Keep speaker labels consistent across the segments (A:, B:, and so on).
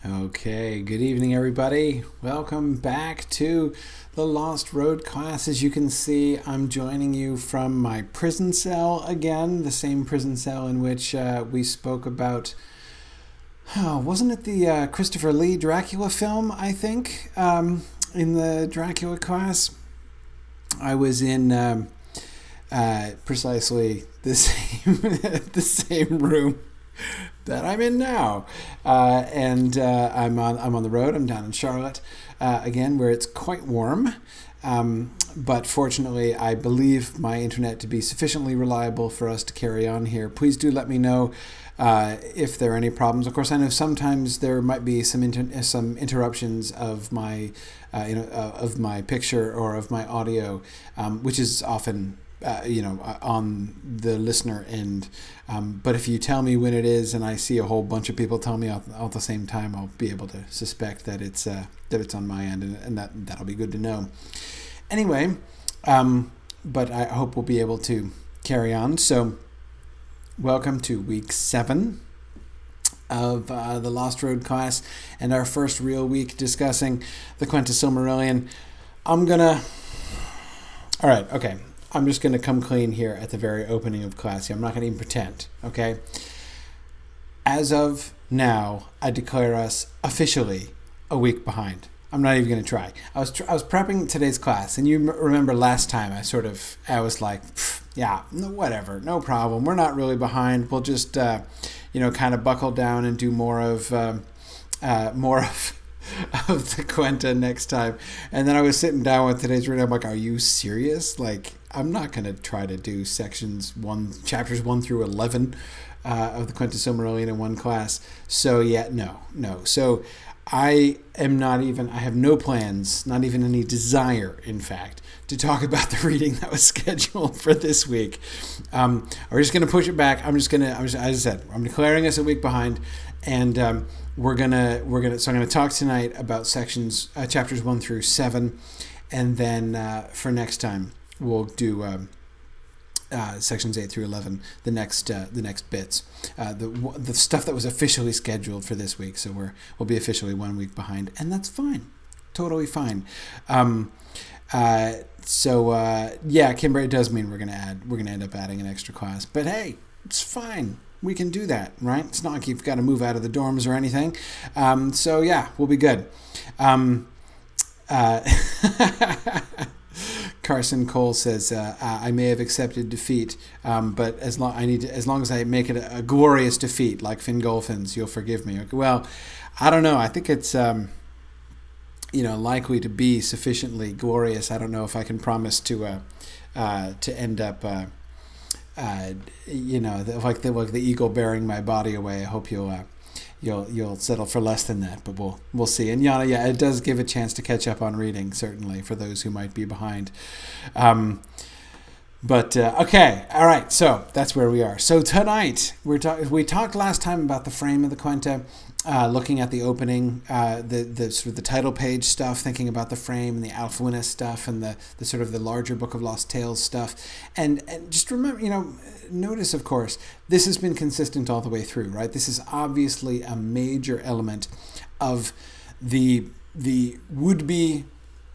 A: Okay, good evening, everybody. Welcome back to the Lost Road class. As you can see, I'm joining you from my prison cell again, the same prison cell in which we spoke about, wasn't it the Christopher Lee Dracula film, I think, in the Dracula class? I was in precisely the same, the same room that I'm in now, and I'm on the road. I'm down in Charlotte again, where it's quite warm. But fortunately, I believe my internet to be sufficiently reliable for us to carry on here. Please do let me know if there are any problems. Of course, I know sometimes there might be some interruptions of my of my picture or of my audio, which is often on the listener end. But if you tell me when it is, and I see a whole bunch of people tell me all at the same time, I'll be able to suspect that it's on my end, and that'll be good to know. Anyway, but I hope we'll be able to carry on. So, welcome to week 7 of the Lost Road class, and our first real week discussing the Quenta Silmarillion. All right, okay. I'm just going to come clean here at the very opening of class here. I'm not going to even pretend, okay? As of now, I declare us officially a week behind. I'm not even going to try. I was prepping today's class, and you remember last time I was like, yeah, whatever, no problem. We're not really behind. We'll just, kind of buckle down and do more of of the Quenta next time. And then I was sitting down with today's reading. I'm like, are you serious? Like, I'm not going to try to do chapters 1 through 11 of the Quenta Silmarillion in one class. So yeah, no. So I have no plans, not even any desire, in fact, to talk about the reading that was scheduled for this week. We're just going to push it back. As I said, I'm declaring us a week behind, and so I'm gonna talk tonight about chapters 1 through 7, and then for next time we'll do sections 8 through 11, the next bits, the stuff that was officially scheduled for this week. So we'll be officially 1 week behind, and that's fine, totally fine. Kimber, it does mean we're gonna end up adding an extra class, but hey, it's fine. We can do that, right? It's not like you've got to move out of the dorms or anything. So yeah, we'll be good. Carson Cole says, I may have accepted defeat, but as long as I make it a glorious defeat, like Fingolfin's, you'll forgive me. Okay, well, I don't know. I think it's likely to be sufficiently glorious. I don't know if I can promise to end up like the eagle bearing my body away. I hope you'll settle for less than that, but we'll see. And Yana, yeah, it does give a chance to catch up on reading, certainly, for those who might be behind. Okay, all right, so that's where we are. So tonight, we talked last time about the frame of the Quenta, looking at the opening, the sort of the title page stuff, thinking about the frame and the Alfwina stuff, and the sort of the larger Book of Lost Tales stuff. And just remember, notice, of course, this has been consistent all the way through, right? This is obviously a major element of the would-be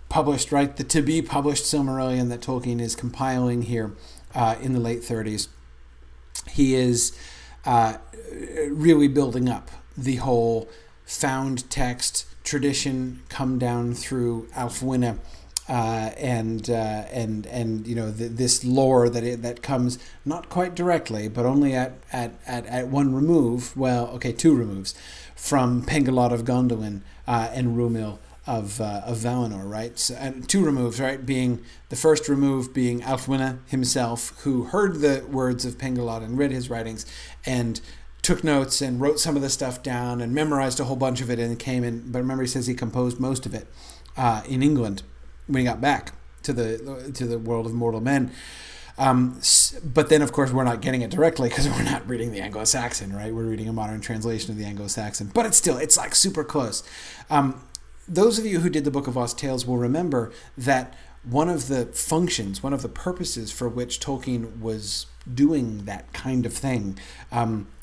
A: published, right? The to-be published Silmarillion that Tolkien is compiling here in the late 30s. He is really building up the whole found text tradition come down through Alfwina, this lore that comes not quite directly, but only at one remove. Well, okay, 2 removes from Pengalod of Gondolin and Rumil of Valinor, right? So, and 2 removes, right? Being the first remove being Alfwina himself, who heard the words of Pengalod and read his writings and took notes and wrote some of the stuff down and memorized a whole bunch of it and came in. But remember, he says he composed most of it in England when he got back to the world of mortal men. But then, of course, we're not getting it directly because we're not reading the Anglo-Saxon, right? We're reading a modern translation of the Anglo-Saxon. But it's like super close. Those of you who did the Book of Lost Tales will remember that one of the functions, one of the purposes for which Tolkien was doing that kind of thing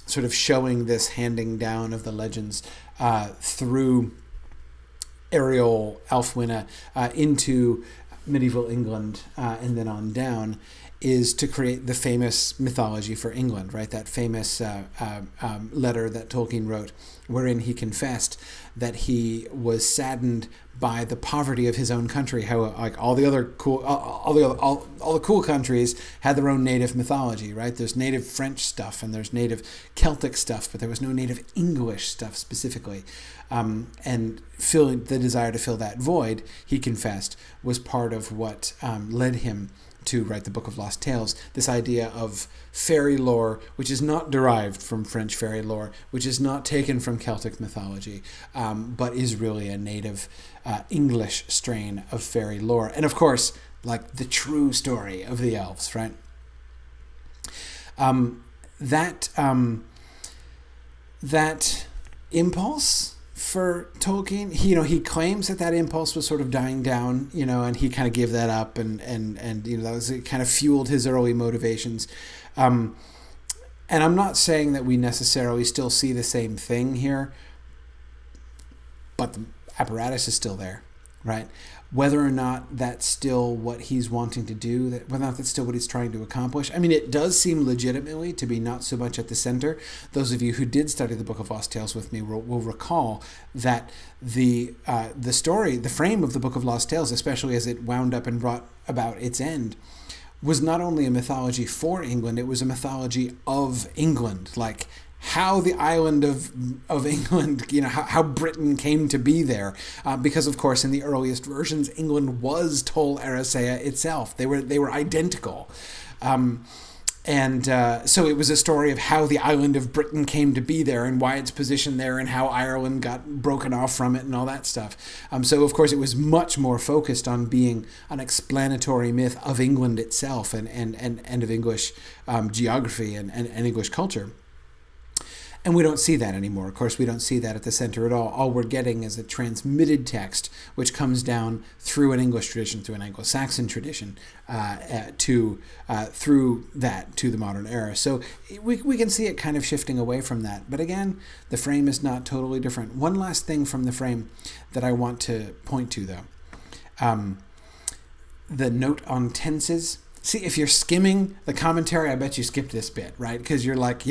A: sort of showing this handing down of the legends through Ariel Alfwine into medieval England and then on down, is to create the famous mythology for England, right? That famous letter that Tolkien wrote, wherein he confessed that he was saddened by the poverty of his own country. How like all the cool countries had their own native mythology, right? There's native French stuff and there's native Celtic stuff, but there was no native English stuff specifically. And feeling the desire to fill that void, he confessed, was part of what led him to write the Book of Lost Tales. This idea of fairy lore, which is not derived from French fairy lore, which is not taken from Celtic mythology, but is really a native English strain of fairy lore. And of course, like the true story of the elves, right? That impulse for Tolkien, he claims that impulse was sort of dying down, and he kind of gave that up, and that was, it kind of fueled his early motivations. And I'm not saying that we necessarily still see the same thing here, but the apparatus is still there, right? Whether or not that's still what he's wanting to do, whether or not that's still what he's trying to accomplish. I mean, it does seem legitimately to be not so much at the center. Those of you who did study the Book of Lost Tales with me will recall that the story, the frame of the Book of Lost Tales, especially as it wound up and brought about its end, was not only a mythology for England, it was a mythology of England, like how the island of England, how Britain came to be there, because of course in the earliest versions England was Tol Eressëa itself. They were identical, and so it was a story of how the island of Britain came to be there and why it's positioned there and how Ireland got broken off from it and all that stuff. So of course it was much more focused on being an explanatory myth of England itself and of English geography and English culture. And we don't see that anymore. Of course, we don't see that at the center at all. All we're getting is a transmitted text, which comes down through an English tradition, through an Anglo-Saxon tradition, through that to the modern era. So we can see it kind of shifting away from that. But again, the frame is not totally different. One last thing from the frame that I want to point to, though. The note on tenses. See, if you're skimming the commentary, I bet you skipped this bit, right? Because you're like,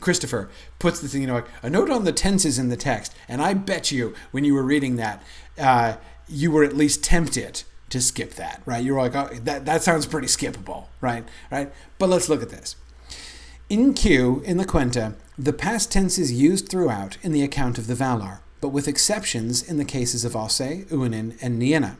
A: Christopher puts the thing, like a note on the tenses in the text. And I bet you when you were reading that, you were at least tempted to skip that, right? You were like, oh, that sounds pretty skippable, right? But let's look at this. In Q, in the Quenta, the past tense is used throughout in the account of the Valar, but with exceptions in the cases of Alsè, Uinen, and Nienna.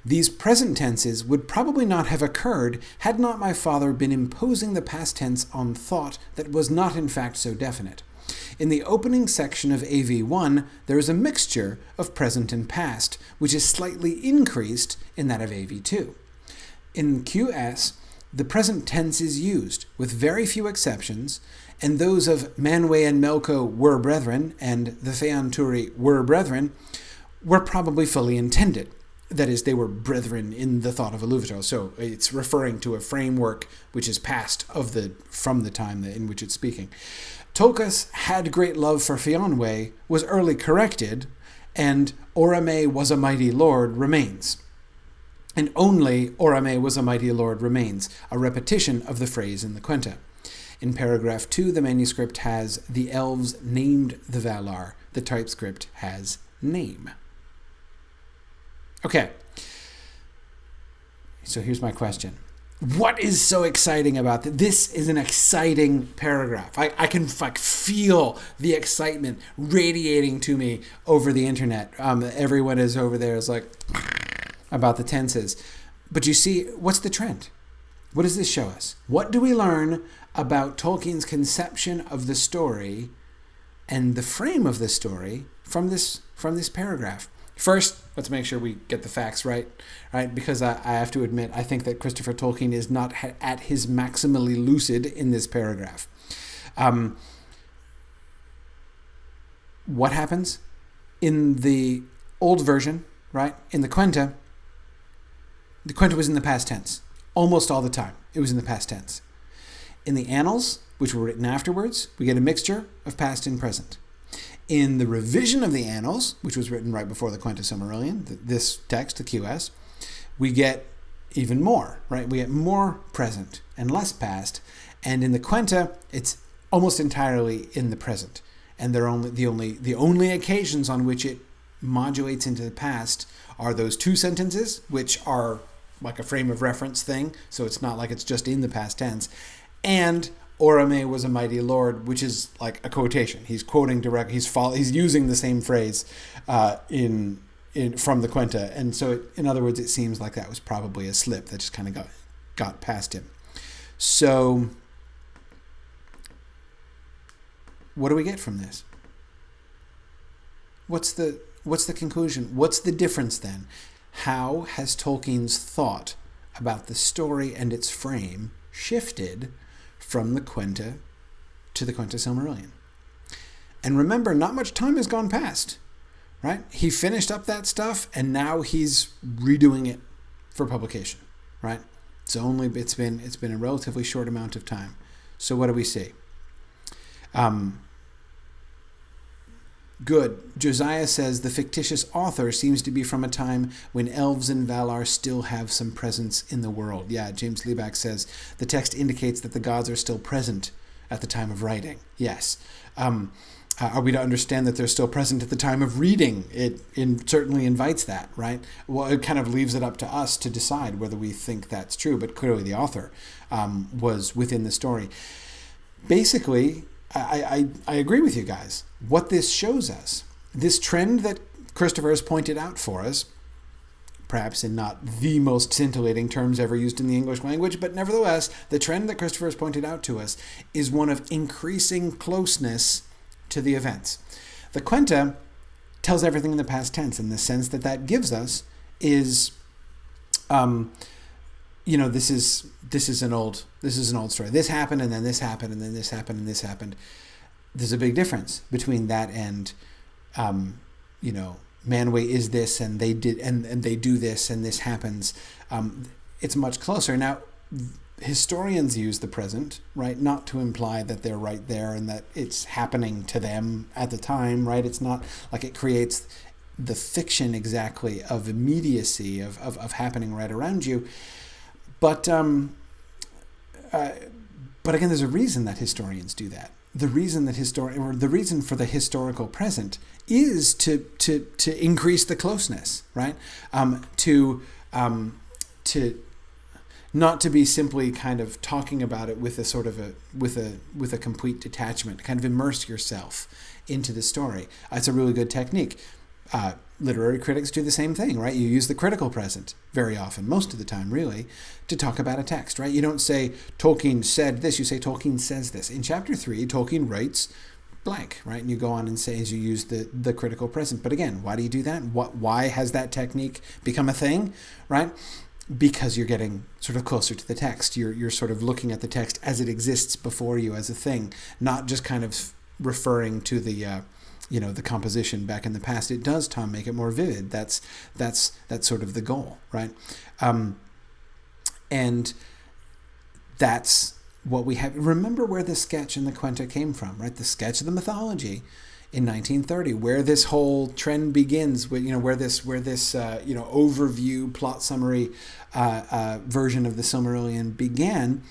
A: These present tenses would probably not have occurred had not my father been imposing the past tense on thought that was not in fact so definite. In the opening section of AV1, there is a mixture of present and past, which is slightly increased in that of AV2. In QS, the present tense is used, with very few exceptions, and those of Manwë and Melko were brethren, and the Feanturi were brethren, were probably fully intended. That is, they were brethren in the thought of Iluvatar. So it's referring to a framework which is past from the time in which it's speaking. Tolkas had great love for Feanor, was early corrected, and Orame was a mighty lord remains. And only Orame was a mighty lord remains, a repetition of the phrase in the Quenta. In paragraph 2, the manuscript has the elves named the Valar. The typescript has name. Okay, so here's my question. What is so exciting about this? This is an exciting paragraph. I can feel the excitement radiating to me over the internet. Everyone is over there is like about the tenses. But you see, what's the trend? What does this show us? What do we learn about Tolkien's conception of the story and the frame of the story from this paragraph? First, let's make sure we get the facts right? Because I have to admit, I think that Christopher Tolkien is not at his maximally lucid in this paragraph. What happens? In the old version, right, in the Quenta was in the past tense. Almost all the time, it was in the past tense. In the Annals, which were written afterwards, we get a mixture of past and present. In the revision of the Annals, which was written right before the Quenta Silmarillion, this text, the QS, we get even more, right? We get more present and less past. And in the Quenta, it's almost entirely in the present. And they're the only occasions on which it modulates into the past are those two sentences, which are like a frame of reference thing. So it's not like it's just in the past tense. And Orome was a mighty lord, which is like a quotation. He's quoting direct. He's using the same phrase from the Quenta, and so in other words, it seems like that was probably a slip that just kind of got past him. So, what do we get from this? What's the conclusion? What's the difference then? How has Tolkien's thought about the story and its frame shifted from the Quenta to the Quenta Silmarillion? And remember, not much time has gone past, right? He finished up that stuff, and now he's redoing it for publication, right? It's been a relatively short amount of time. So what do we see? Good. Josiah says the fictitious author seems to be from a time when elves and Valar still have some presence in the world. Yeah, James Lieback says the text indicates that the gods are still present at the time of writing. Yes. Are we to understand that they're still present at the time of reading? It certainly invites that, right? Well, it kind of leaves it up to us to decide whether we think that's true, but clearly the author was within the story. Basically, I agree with you guys. What this shows us, this trend that Christopher has pointed out for us, perhaps in not the most scintillating terms ever used in the English language, but nevertheless, the trend that Christopher has pointed out to us is one of increasing closeness to the events. The Quenta tells everything in the past tense, and the sense that gives us is, this is an old story. This happened, and then this happened, and then this happened, and this happened. There's a big difference between that and, Manwë is this, and they did, and they do this, and this happens. It's much closer. Now, historians use the present, right, not to imply that they're right there and that it's happening to them at the time, right? It's not like it creates the fiction exactly of immediacy, of happening right around you. But again, there's a reason that historians do that. The reason for the historical present is to increase the closeness, right? To not to be simply kind of talking about it with a sort of with a complete detachment, kind of immerse yourself into the story. It's a really good technique. Literary critics do the same thing, right? You use the critical present very often, most of the time, really, to talk about a text, right? You don't say, Tolkien said this, you say, Tolkien says this. In chapter 3, Tolkien writes blank, right? And you go on and say, as you use the critical present. But again, why do you do that? Why has that technique become a thing, right? Because you're getting sort of closer to the text. You're sort of looking at the text as it exists before you as a thing, not just kind of referring to the composition back in the past. It does, Tom, make it more vivid. That's sort of the goal, right? And that's what we have. Remember where the sketch in the Quenta came from, right? The sketch of the mythology in 1930, where this whole trend begins, where this overview plot summary version of the Silmarillion began.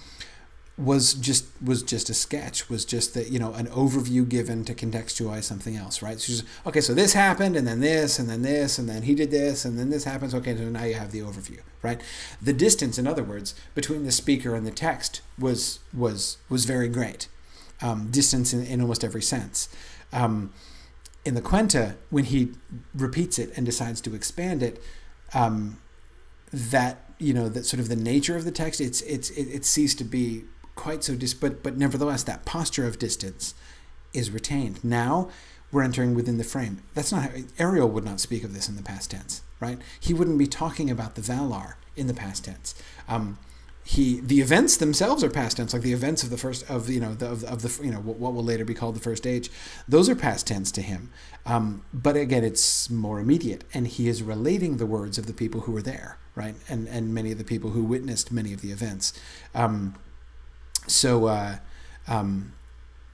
A: Was just a sketch, was just that, an overview given to contextualize something else, right? So so this happened, and then this, and then this, and then he did this, and then this happens. Okay, so now you have the overview, right? The distance, in other words, between the speaker and the text was very great. Distance in almost every sense. In the Quenta, when he repeats it and decides to expand it, that sort of the nature of the text, it ceased to be quite so but nevertheless that posture of distance is retained. Now we're entering within the frame. That's not how Ariel would not speak of this in the past tense, right? He wouldn't be talking about the Valar in the past tense. The events themselves are past tense, like the events of the first what will later be called the First Age. Those are past tense to him. But again, it's more immediate, and he is relating the words of the people who were there, right? And many of the people who witnessed many of the events. So,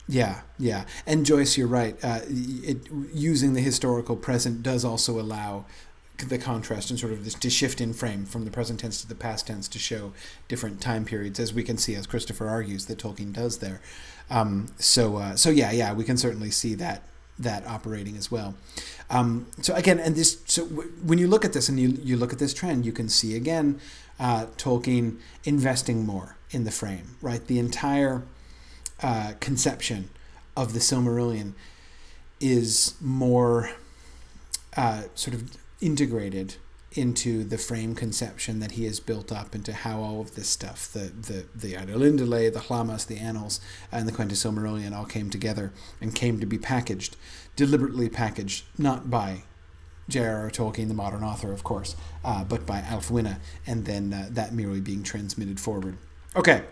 A: yeah. And Joyce, you're right. Using the historical present does also allow the contrast and sort of this to shift in frame from the present tense to the past tense to show different time periods, as we can see, as Christopher argues that Tolkien does there. So yeah, we can certainly see that operating as well. So again, and this, so when you look at this and you look at this trend, you can see again Tolkien investing more in the frame, right? The entire conception of the Silmarillion is more sort of integrated into the frame conception that he has built up, into how all of this stuff, the Adolindale, the Hlamas, the Annals, and the Quenta Silmarillion all came together and came to be packaged, deliberately packaged, not by JRR Tolkien, the modern author, of course, but by Ælfwine, and then that merely being transmitted forward. Okay,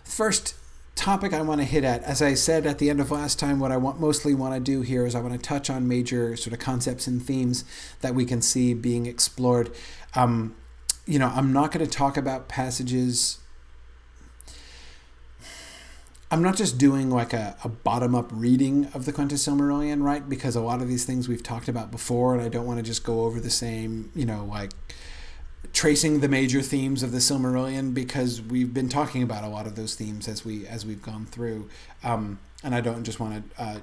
A: first topic I want to hit at, as I said at the end of last time, what I mostly want to do here is I want to touch on major sort of concepts and themes that we can see being explored. I'm not going to talk about passages. I'm not just doing like a bottom-up reading of the Quenta Silmarillion, right? Because a lot of these things we've talked about before, and I don't want to just go over the same, like tracing the major themes of the Silmarillion, because we've been talking about a lot of those themes as we've gone through, and I don't just want to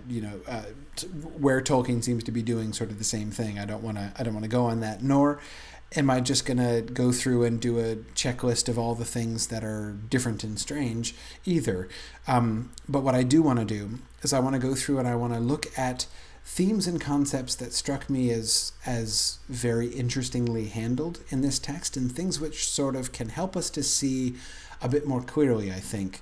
A: where Tolkien seems to be doing sort of the same thing. I don't want to go on that, nor am I just going to go through and do a checklist of all the things that are different and strange either. But what I do want to do is I want to go through and I want to look at themes and concepts that struck me as very interestingly handled in this text, and things which sort of can help us to see a bit more clearly, I think,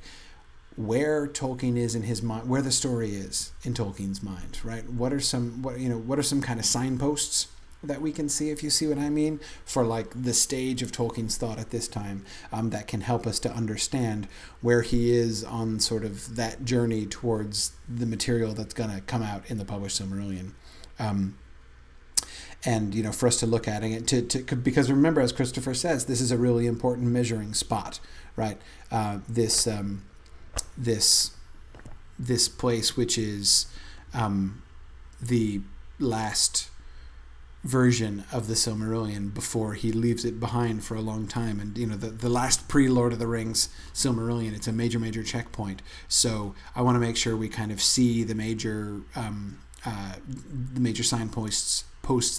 A: where Tolkien is in his mind, where the story is in Tolkien's mind, right? What are some kind of signposts that we can see, if you see what I mean, for like the stage of Tolkien's thought at this time, that can help us to understand where he is on sort of that journey towards the material that's going to come out in the published Silmarillion. And for us to look at it, to because remember, as Christopher says, this is a really important measuring spot, right? This place, which is the last version of the Silmarillion before he leaves it behind for a long time, and the last pre-Lord of the Rings Silmarillion, it's a major checkpoint. So I want to make sure we kind of see the major signposts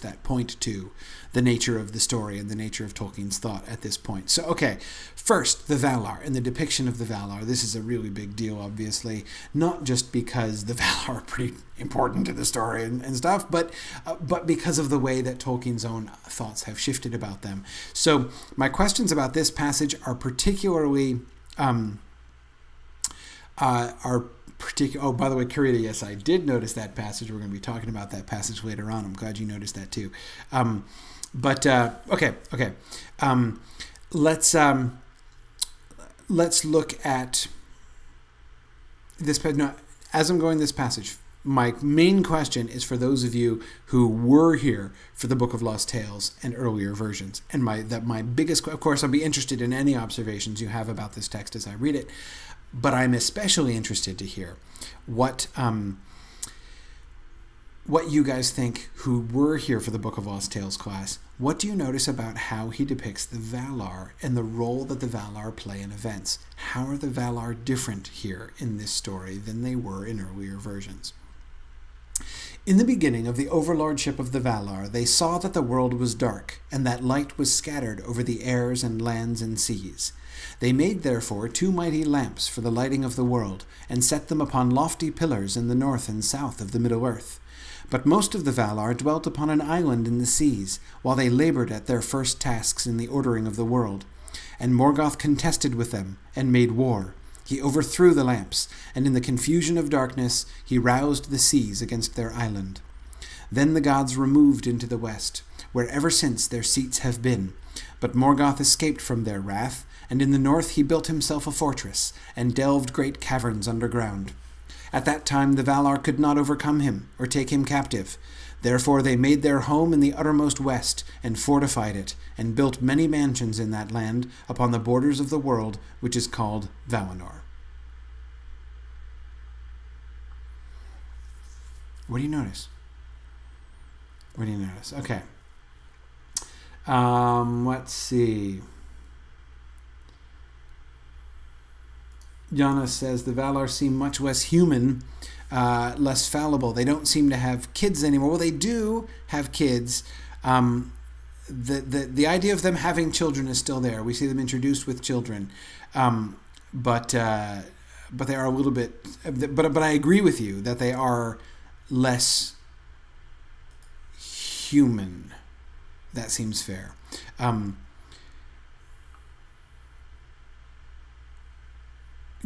A: that point to the nature of the story and the nature of Tolkien's thought at this point. So, okay, first, the Valar and the depiction of the Valar. This is a really big deal, obviously, not just because the Valar are pretty important to the story and stuff, but because of the way that Tolkien's own thoughts have shifted about them. So, my questions about this passage are particularly oh, by the way, Karita, yes, I did notice that passage. We're going to be talking about that passage later on. I'm glad you noticed that too. Okay. Let's look at this. No, as I'm going this passage, my main question is for those of you who were here for the Book of Lost Tales and earlier versions. And my biggest, of course, I'll be interested in any observations you have about this text as I read it. But I'm especially interested to hear what you guys think who were here for the Book of Lost Tales class. What do you notice about how he depicts the Valar and the role that the Valar play in events? How are the Valar different here in this story than they were in earlier versions? In the beginning of the overlordship of the Valar, they saw that the world was dark, and that light was scattered over the airs and lands and seas. They made, therefore, 2 mighty lamps for the lighting of the world, and set them upon lofty pillars in the north and south of the Middle-earth. But most of the Valar dwelt upon an island in the seas, while they labored at their first tasks in the ordering of the world. And Morgoth contested with them, and made war. He overthrew the lamps, and in the confusion of darkness he roused the seas against their island. Then the gods removed into the west, where ever since their seats have been. But Morgoth escaped from their wrath, and in the north he built himself a fortress, and delved great caverns underground. At that time the Valar could not overcome him or take him captive. Therefore they made their home in the uttermost west, and fortified it, and built many mansions in that land, upon the borders of the world, which is called Valinor. What do you notice? What do you notice? Okay. Let's see. Yana says the Valar seem much less human, less fallible. They don't seem to have kids anymore. Well, they do have kids. The idea of them having children is still there. We see them introduced with children, but they are a little bit. But I agree with you that they are less human. That seems fair.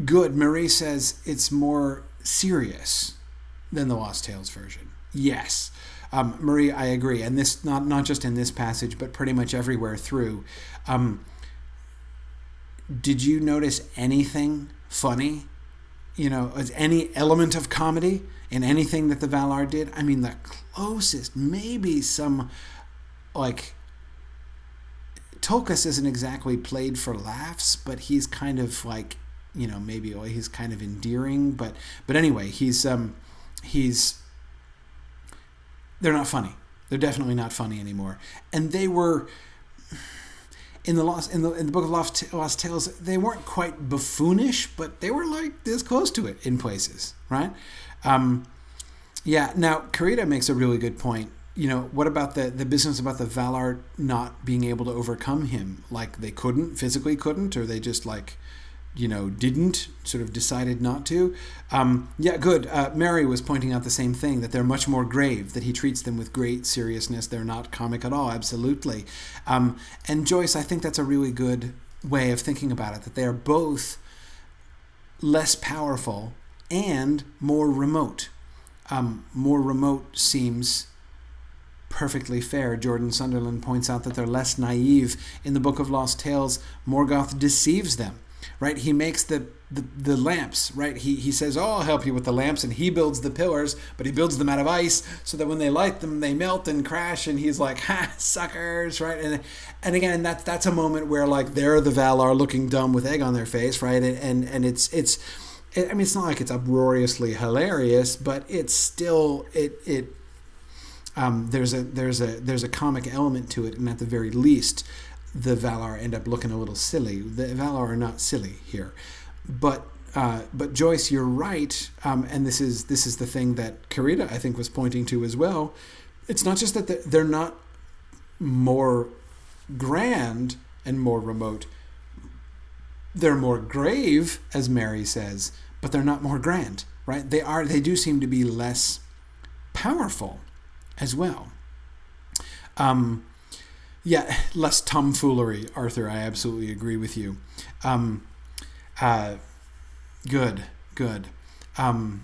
A: Good. Marie says it's more serious than the Lost Tales version. Yes. Marie, I agree. And this not just in this passage, but pretty much everywhere through. Did you notice anything funny? Any element of comedy in anything that the Valar did? I mean, the closest, maybe some, Tulkas isn't exactly played for laughs, but he's kind of maybe he's kind of endearing, but anyway, they're not funny. They're definitely not funny anymore. And they were in the book of Lost Tales, they weren't quite buffoonish, but they were this close to it in places, right? Now Karita makes a really good point. What about the business about the Valar not being able to overcome him? They physically couldn't, or they just didn't, sort of decided not to. Good. Mary was pointing out the same thing, that they're much more grave, that he treats them with great seriousness. They're not comic at all, absolutely. And Joyce, I think that's a really good way of thinking about it, that they are both less powerful and more remote. More remote seems perfectly fair. Jordan Sunderland points out that they're less naive. In the Book of Lost Tales, Morgoth deceives them. Right, he makes the lamps. Right, he says, "Oh, I'll help you with the lamps," and he builds the pillars, but he builds them out of ice, so that when they light them, they melt and crash. And he's like, "Ha, suckers!" Right, and again, that's a moment where they're the Valar looking dumb with egg on their face, right? And it's not like it's uproariously hilarious, but it's still there's a comic element to it, and at the very least, the Valar end up looking a little silly. The Valar are not silly here, but Joyce, you're right, and this is the thing that Karita, I think, was pointing to as well. It's not just that they're not more grand and more remote. They're more grave, as Mary says, but they're not more grand, right? They do seem to be less powerful as well. Less tomfoolery, Arthur. I absolutely agree with you. Good. Tom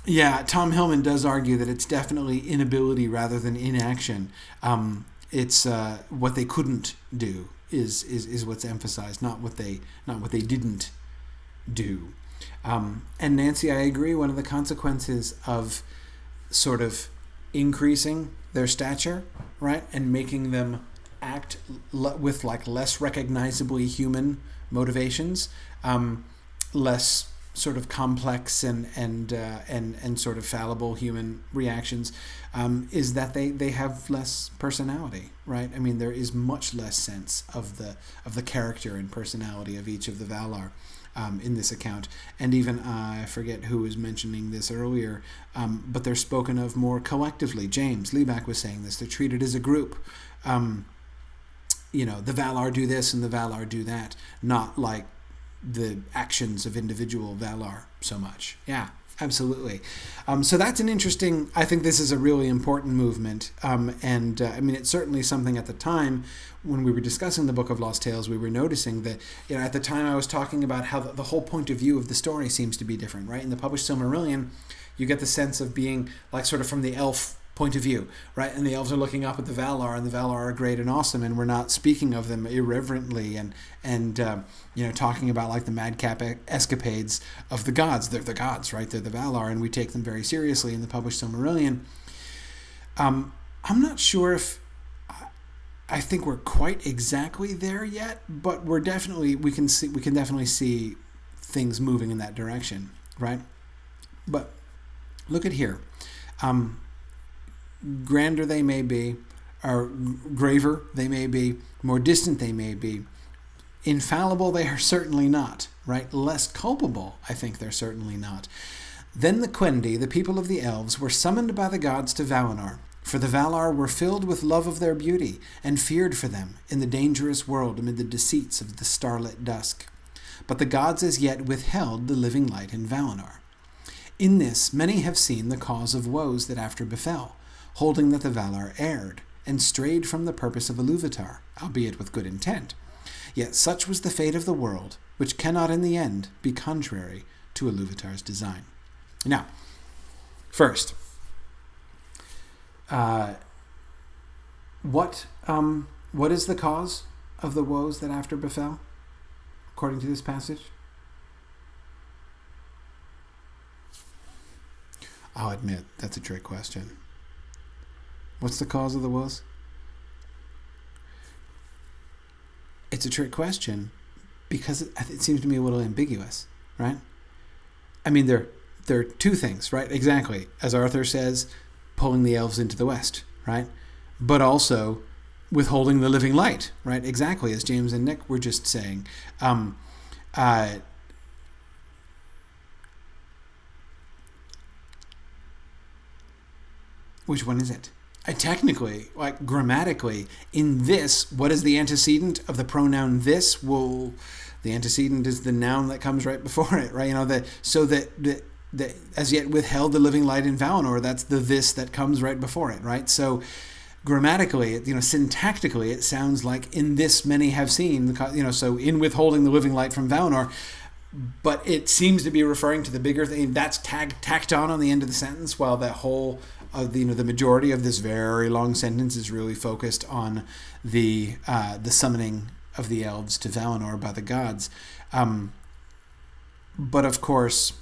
A: Hillman does argue that it's definitely inability rather than inaction. It's what they couldn't do is what's emphasized, not what they didn't do. And Nancy, I agree. One of the consequences of sort of increasing their stature, right, and making them act with less recognizably human motivations, less sort of complex and sort of fallible human reactions, is that they have less personality, right? I mean, there is much less sense of the character and personality of each of the Valar. In this account, and even I forget who was mentioning this earlier, but they're spoken of more collectively. James Liebeck was saying this. They're treated as a group. The Valar do this and the Valar do that, not like the actions of individual Valar so much. Yeah, absolutely. So that's an interesting. I think this is a really important movement, and it's certainly something at the time. When we were discussing the Book of Lost Tales, we were noticing that, at the time I was talking about how the whole point of view of the story seems to be different, right? In the published Silmarillion, you get the sense of being sort of from the elf point of view, right? And the elves are looking up at the Valar, and the Valar are great and awesome, and we're not speaking of them irreverently and talking about like the madcap escapades of the gods. They're the gods, right? They're the Valar, and we take them very seriously in the published Silmarillion. I'm not sure if I think we're quite exactly there yet, but we can definitely see things moving in that direction, right? But look at here. Grander they may be, or graver they may be, more distant they may be, infallible they are certainly not, right? Less culpable, I think they're certainly not. Then the Quendi, the people of the Elves, were summoned by the gods to Valinor, for the Valar were filled with love of their beauty, and feared for them in the dangerous world amid the deceits of the starlit dusk. But the gods as yet withheld the living light in Valinor. In this many have seen the cause of woes that after befell, holding that the Valar erred, and strayed from the purpose of Iluvatar, albeit with good intent. Yet such was the fate of the world, which cannot in the end be contrary to Iluvatar's design. Now, first, what is the cause of the woes that after befell, according to this passage? I'll admit, that's a trick question. What's the cause of the woes? It's a trick question because it seems to me a little ambiguous, right? I mean, there are two things, right? Exactly. As Arthur says, pulling the elves into the west, right? But also withholding the living light, right? Exactly, as James and Nick were just saying. Which one is it? Technically, like grammatically, in this, what is the antecedent of the pronoun this? Well, the antecedent is the noun that comes right before it, right? So that as yet withheld the living light in Valinor, that's the this that comes right before it, right? So grammatically, syntactically, it sounds like in this many have seen, so in withholding the living light from Valinor, but it seems to be referring to the bigger thing that's tacked on the end of the sentence, while that whole the majority of this very long sentence is really focused on the summoning of the elves to Valinor by the gods. But of course,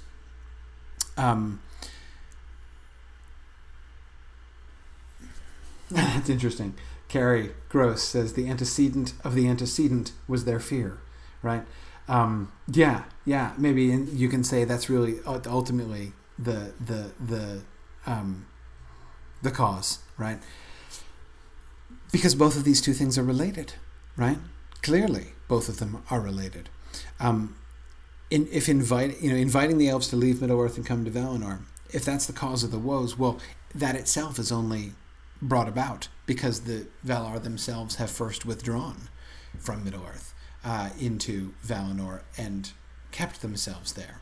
A: that's interesting. Carrie Gross says the antecedent of the antecedent was their fear, right? Yeah, maybe you can say that's really ultimately the cause, right? Because both of these two things are related, right? Clearly, both of them are related. If inviting the elves to leave Middle-earth and come to Valinor, if that's the cause of the woes, well, that itself is only brought about because the Valar themselves have first withdrawn from Middle-earth into Valinor and kept themselves there.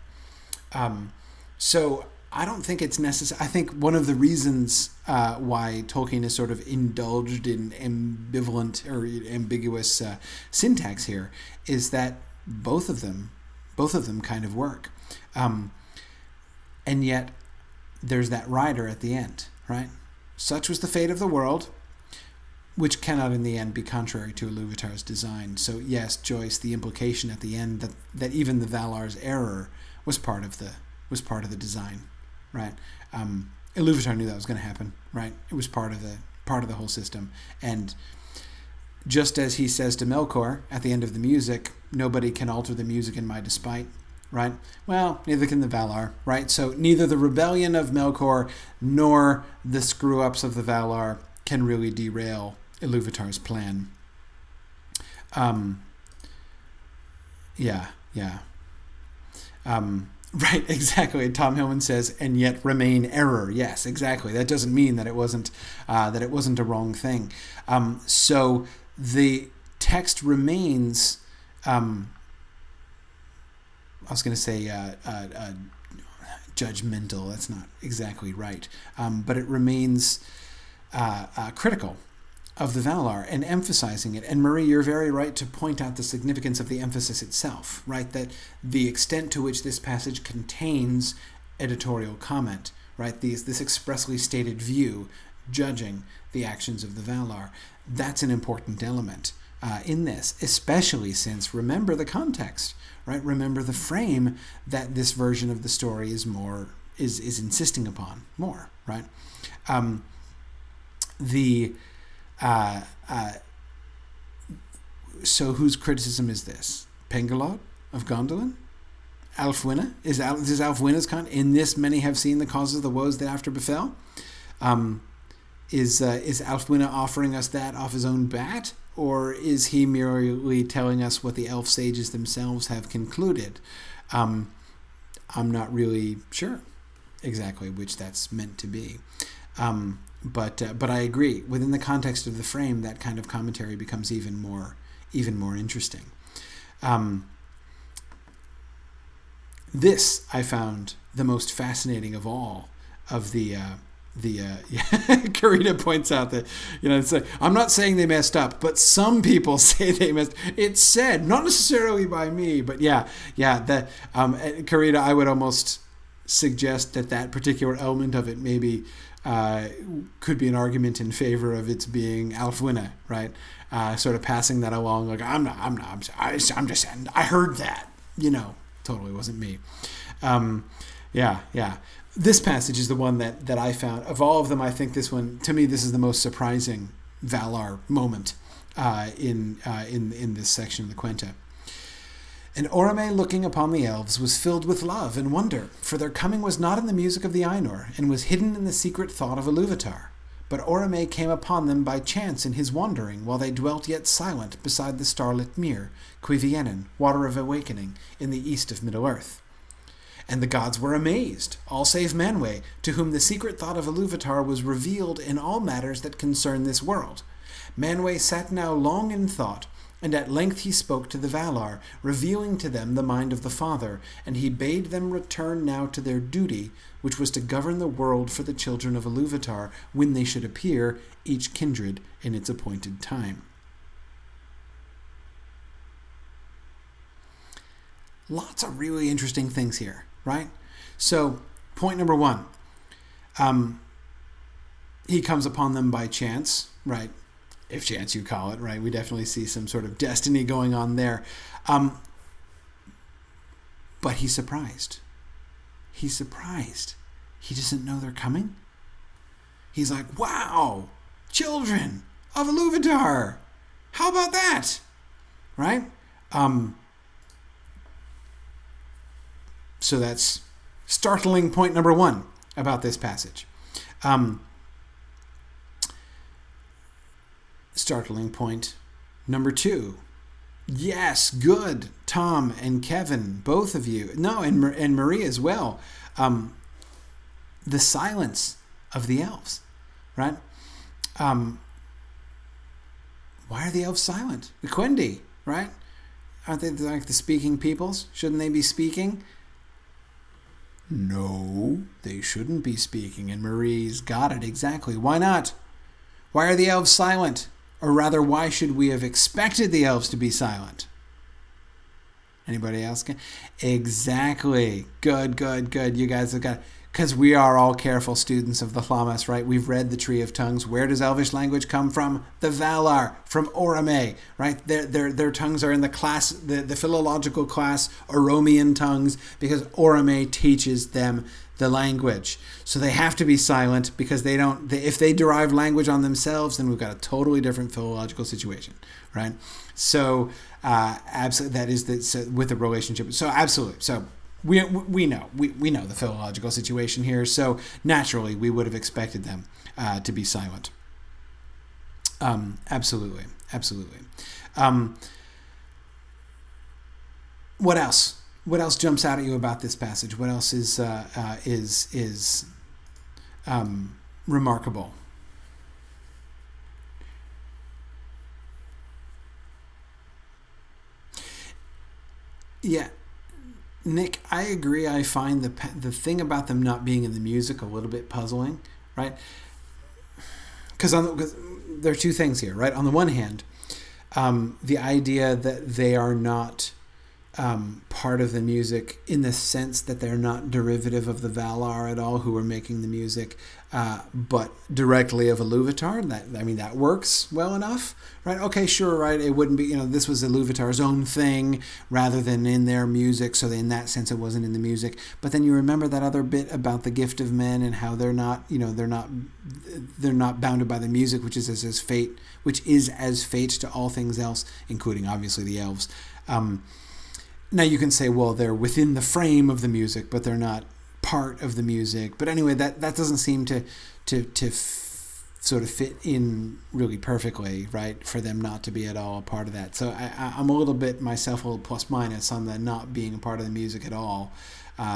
A: So I don't think it's necessary. I think one of the reasons why Tolkien is sort of indulged in ambivalent or ambiguous syntax here is that both of them kind of work. And yet there's that rider at the end, right? Such was the fate of the world, which cannot in the end be contrary to Iluvatar's design. So yes, Joyce, the implication at the end that even the Valar's error was part of the design, right? Iluvatar knew that was going to happen, right? It was part of the whole system. And just as he says to Melkor at the end of the music, nobody can alter the music in my despite, right? Well, neither can the Valar, right? So neither the rebellion of Melkor nor the screw-ups of the Valar can really derail Iluvatar's plan. Right, exactly. Tom Hillman says, and yet remain error. Yes, exactly. That doesn't mean that it wasn't a wrong thing. So the text remains. I was going to say judgmental. That's not exactly right. But it remains critical of the Valar and emphasizing it. And Marie, you're very right to point out the significance of the emphasis itself, right? That the extent to which this passage contains editorial comment, right? This expressly stated view judging the actions of the Valar. That's an important element in this, especially since, remember the context, right? Remember the frame that this version of the story is insisting upon more, right? So whose criticism is this? Pengalod of Gondolin? Ælfwine? Is Ælfwine's in this many have seen the causes of the woes that after befell? Is Ælfwine offering us that off his own bat? Or is he merely telling us what the elf sages themselves have concluded? I'm not really sure exactly which that's meant to be. But I agree. Within the context of the frame, that kind of commentary becomes even more interesting. This I found the most fascinating of all of the Karina points out that, it's like, I'm not saying they messed up, but some people say they messed. It's said, not necessarily by me, but that Karina, I would almost suggest that particular element of it maybe could be an argument in favor of its being Ælfwine, right? Sort of passing that along, like I'm just saying, I heard that, totally wasn't me. This passage is the one that I found. Of all of them, I think this one, to me, this is the most surprising Valar moment in this section of the Quenta. And Orome, looking upon the elves, was filled with love and wonder, for their coming was not in the music of the Ainur, and was hidden in the secret thought of Ilúvatar. But Orome came upon them by chance in his wandering, while they dwelt yet silent beside the starlit mere, Cuiviénen, water of awakening, in the east of Middle-earth. And the gods were amazed, all save Manwë, to whom the secret thought of Ilúvatar was revealed in all matters that concern this world. Manwë sat now long in thought, and at length he spoke to the Valar, revealing to them the mind of the Father, and he bade them return now to their duty, which was to govern the world for the children of Ilúvatar when they should appear, each kindred in its appointed time. Lots of really interesting things here, right? So, point number one, he comes upon them by chance, right? If chance you call it, right? We definitely see some sort of destiny going on there. But he's surprised. He's surprised. He doesn't know they're coming. He's like, wow, children of Ilúvatar. How about that? Right? So that's startling point number one about this passage. Startling point number two. Yes, good. Tom and Kevin, both of you. No, and Marie as well. The silence of the elves, right? Why are the elves silent? The Quendi, right? Aren't they like the speaking peoples? Shouldn't they be speaking? No, they shouldn't be speaking. And Marie's got it exactly. Why not? Why are the elves silent? Or rather, why should we have expected the elves to be silent? Anybody else? Exactly. Good. You guys have got it. Because we are all careful students of the Llamas, right? We've read the Tree of Tongues. Where does Elvish language come from? The Valar, from Orome, right? Their tongues are in the class, the philological class, Oromian tongues, because Orome teaches them the language. So they have to be silent because if they derive language on themselves, then we've got a totally different philological situation, right? So, absolutely, that is with the relationship. So, absolutely. So, we know the philological situation here, so naturally we would have expected them to be silent. Absolutely. What else? What else jumps out at you about this passage? What else is remarkable? Yeah. Nick, I agree. I find the thing about them not being in the music a little bit puzzling, right? Because there are two things here, right? On the one hand, the idea that they are not part of the music in the sense that they're not derivative of the Valar at all, who are making the music, but directly of Iluvatar. That works well enough, right? Okay, sure, right? It wouldn't be, this was Iluvatar's own thing rather than in their music, so in that sense it wasn't in the music. But then you remember that other bit about the gift of men and how they're not bounded by the music, which is as fate to all things else, including obviously the elves. Now you can say, well, they're within the frame of the music, but they're not part of the music. But anyway, that doesn't seem to sort of fit in really perfectly, right? For them not to be at all a part of that. So I'm a little bit myself, a little plus minus on the not being a part of the music at all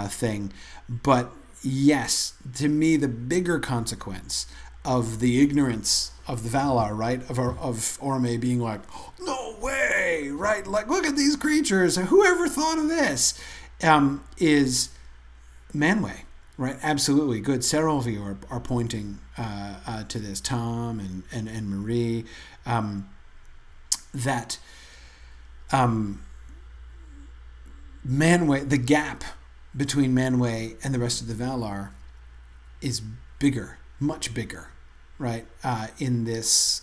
A: thing. But yes, to me, the bigger consequence of the ignorance of the Valar, right? Of Orome being like, no way, right? Like, look at these creatures. Whoever thought of this? Is Manwë, right? Absolutely good. Several of you are pointing to this. Tom and Marie. That Manwë, the gap between Manwë and the rest of the Valar is bigger, much bigger, right? In this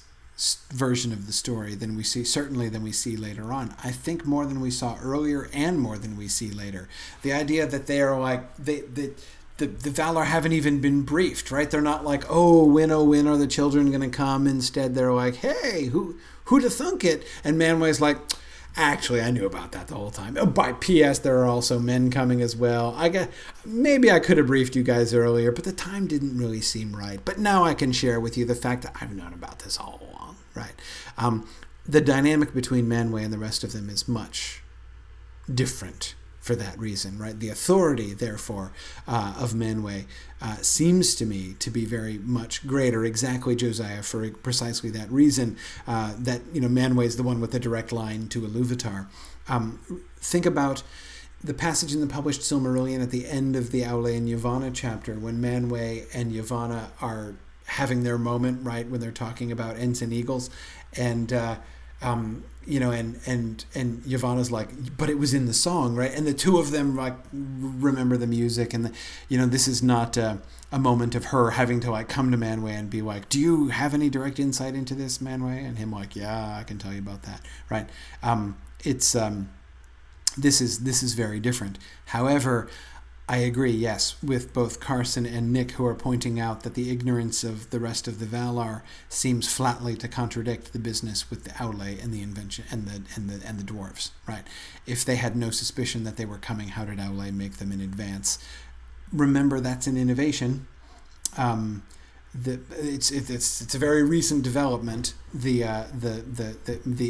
A: version of the story than we see later on. I think more than we saw earlier and more than we see later. The idea that they are like the Valar haven't even been briefed, right? They're not like, when are the children going to come? Instead, they're like, hey, who'd have thunk it? And Manwë's like, actually, I knew about that the whole time. Oh, by P.S., there are also men coming as well. Maybe I could have briefed you guys earlier, but the time didn't really seem right. But now I can share with you the fact that I've known about this all along, right? The dynamic between Manwë and the rest of them is much different for that reason, right? The authority, therefore, of Manwë seems to me to be very much greater. Exactly, Josiah, for precisely that reason. That Manwë is the one with the direct line to Iluvatar. Think about the passage in the published Silmarillion at the end of the Aule and Yavanna chapter, when Manwë and Yavanna are having their moment, right, when they're talking about Ents and Eagles, and and Yavanna's like, but it was in the song, right? And the two of them like remember the music, and this is not a moment of her having to like come to Manwë and be like, do you have any direct insight into this, Manwë? And him like, yeah, I can tell you about that, right? This is very different. However, I agree, yes, with both Carson and Nick, who are pointing out that the ignorance of the rest of the Valar seems flatly to contradict the business with the Aule and the invention and the dwarves, right? If they had no suspicion that they were coming, how did Aule make them in advance? Remember, that's an innovation. It's a very recent development. The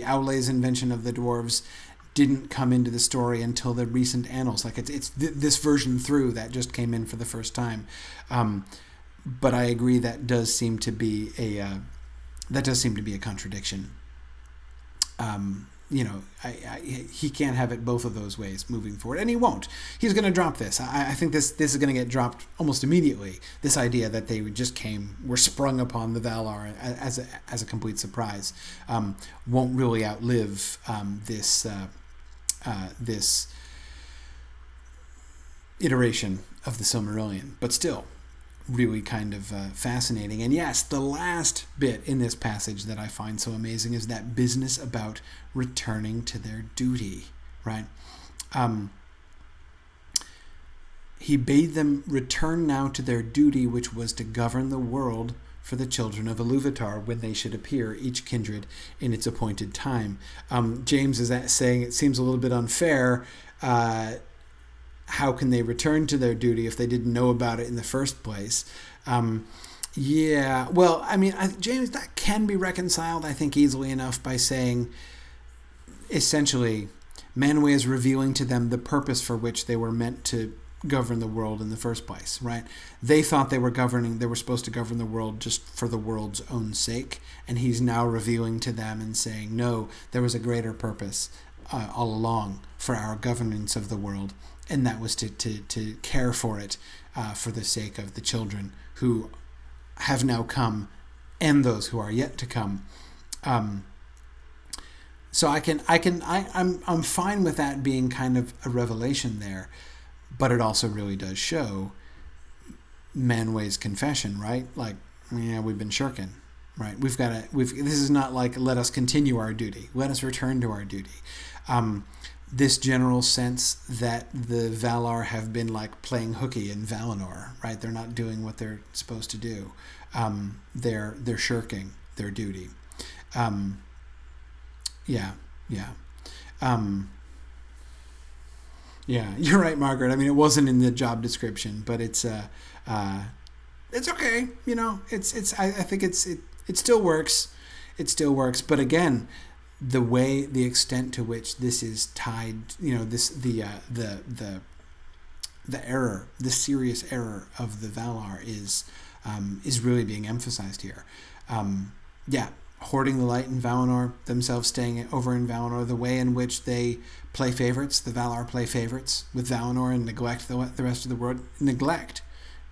A: Aule's invention of the dwarves didn't come into the story until the recent annals. Like it's this version through that just came in for the first time. But I agree that does seem to be a contradiction. He can't have it both of those ways moving forward, and he won't. He's going to drop this. I think this is going to get dropped almost immediately. This idea that they were sprung upon the Valar as a complete surprise, won't really outlive this iteration of the Silmarillion, but still really kind of fascinating. And yes, the last bit in this passage that I find so amazing is that business about returning to their duty, right? He bade them return now to their duty, which was to govern the world for the children of Iluvatar when they should appear, each kindred in its appointed time. James is saying it seems a little bit unfair. How can they return to their duty if they didn't know about it in the first place? James, that can be reconciled, I think, easily enough by saying, essentially, Manwë is revealing to them the purpose for which they were meant to govern the world in the first place, right? They thought they were supposed to govern the world just for the world's own sake, and he's now revealing to them and saying, no, there was a greater purpose all along for our governance of the world, and that was to care for it for the sake of the children who have now come and those who are yet to come. So I'm fine with that being kind of a revelation there, but it also really does show Manway's confession, right? Like, yeah, we've been shirking, right? This is not like, let us continue our duty. Let us return to our duty. This general sense that the Valar have been like playing hooky in Valinor, right? They're not doing what they're supposed to do. They're shirking their duty. Yeah. Yeah, you're right, Margaret. I mean, it wasn't in the job description, but it's okay. You know, I think it still works. It still works. But again, the extent to which this is tied, you know, the error, the serious error of the Valar is really being emphasized here. Hoarding the light in Valinor, themselves staying over in Valinor, the way in which they play favorites, the Valar play favorites with Valinor and neglect the rest of the world. Neglect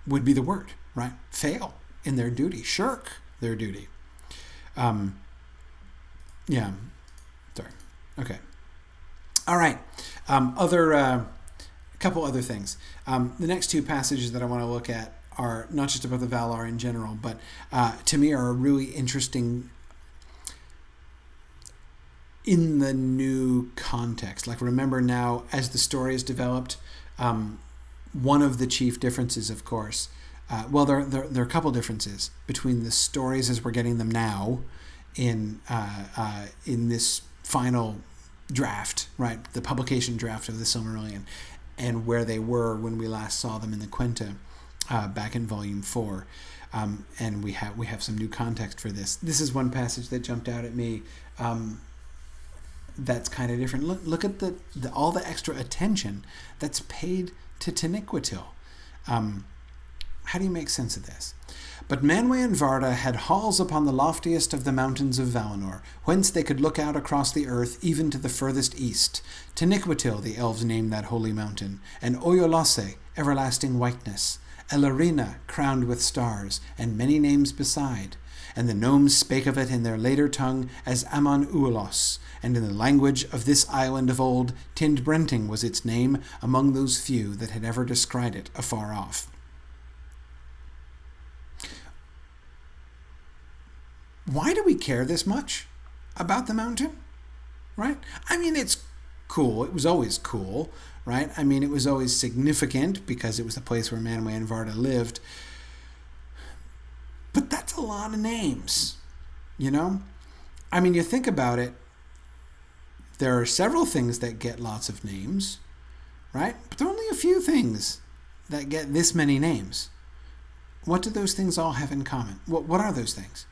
A: would be the word, right? Fail in their duty, shirk their duty. Sorry. Okay. All right. A couple other things. The next two passages that I want to look at are not just about the Valar in general, but to me are really interesting in the new context. Like, remember now, as the story is developed, one of the chief differences, of course, there are a couple differences between the stories as we're getting them now in this final draft, right, the publication draft of the Silmarillion, and where they were when we last saw them in the Quenta back in Volume 4. And we have some new context for this. This is one passage that jumped out at me. That's kind of different. Look at all the extra attention that's paid to Taniquetil. How do you make sense of this? But Manwë and Varda had halls upon the loftiest of the mountains of Valinor, whence they could look out across the earth even to the furthest east. Taniquetil the elves named that holy mountain, and Oyolase, everlasting whiteness, Elarina, crowned with stars, and many names beside. And the gnomes spake of it in their later tongue as Amon Uolos, and in the language of this island of old, Tindbrenting was its name among those few that had ever descried it afar off. Why do we care this much about the mountain? Right? I mean, it's cool. It was always cool, right? I mean, it was always significant because it was the place where Manwë and Varda lived. But that's a lot of names, you know? I mean, you think about it, there are several things that get lots of names, right? But there are only a few things that get this many names. What do those things all have in common? What are those things?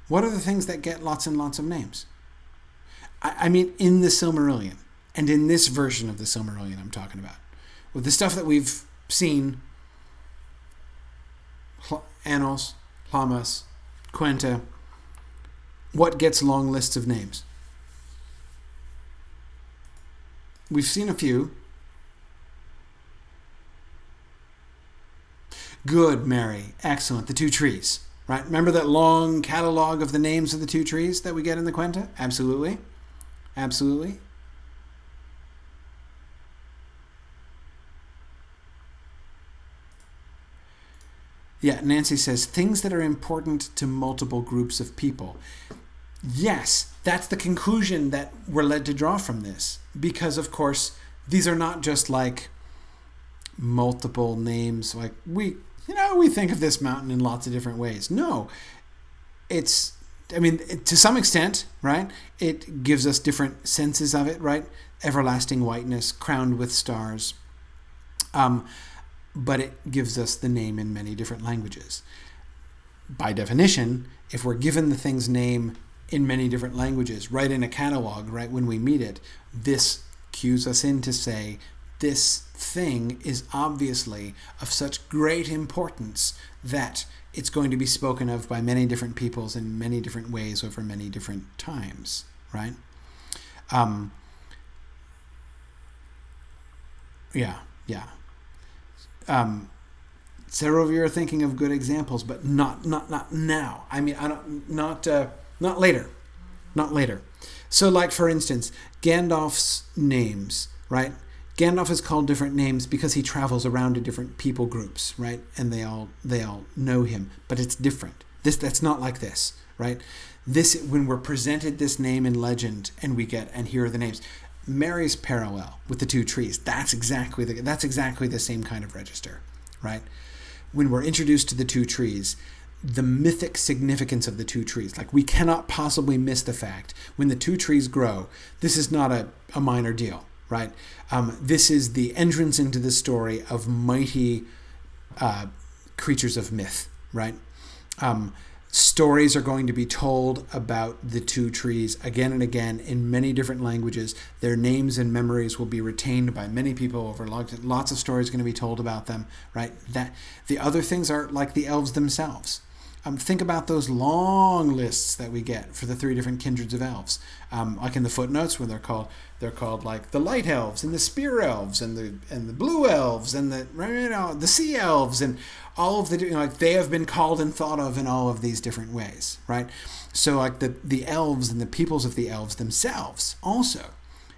A: What are the things that get lots and lots of names? I mean, in the Silmarillion, and in this version of the Silmarillion I'm talking about, with the stuff that we've seen, Annals, Llamas, Quenta, what gets long lists of names? We've seen a few. Good, Mary. Excellent. The two trees. Right? Remember that long catalog of the names of the two trees that we get in the Quenta? Absolutely. Absolutely. Yeah, Nancy says, things that are important to multiple groups of people. Yes, that's the conclusion that we're led to draw from this. Because, of course, these are not just like multiple names. Like, we think of this mountain in lots of different ways. No, to some extent, right, it gives us different senses of it, right? Everlasting whiteness, crowned with stars. But it gives us the name in many different languages. By definition, if we're given the thing's name in many different languages, right in a catalog, right when we meet it, this cues us in to say, this thing is obviously of such great importance that it's going to be spoken of by many different peoples in many different ways over many different times, right? Several of you are thinking of good examples, but not now. I mean, not later. not later. So like, for instance, Gandalf's names, right? Gandalf is called different names because he travels around to different people groups, right? And they all know him, but it's different. That's not like this, right? This, when we're presented this name in legend and here are the names. Merry's parallel with the two trees. That's exactly the same kind of register, right? When we're introduced to the two trees, the mythic significance of the two trees, like we cannot possibly miss the fact when the two trees grow, this is not a minor deal, right? This is the entrance into the story of mighty creatures of myth, right? Stories are going to be told about the two trees again and again in many different languages. Their names and memories will be retained by many people over lots of stories going to be told about them, right? That the other things are like the elves themselves. Think about those long lists that we get for the 3 different kindreds of elves, like in the footnotes where they're called like the light elves and the spear elves and the blue elves and the sea elves and all of the like they have been called and thought of in all of these different ways, right? So like the elves and the peoples of the elves themselves also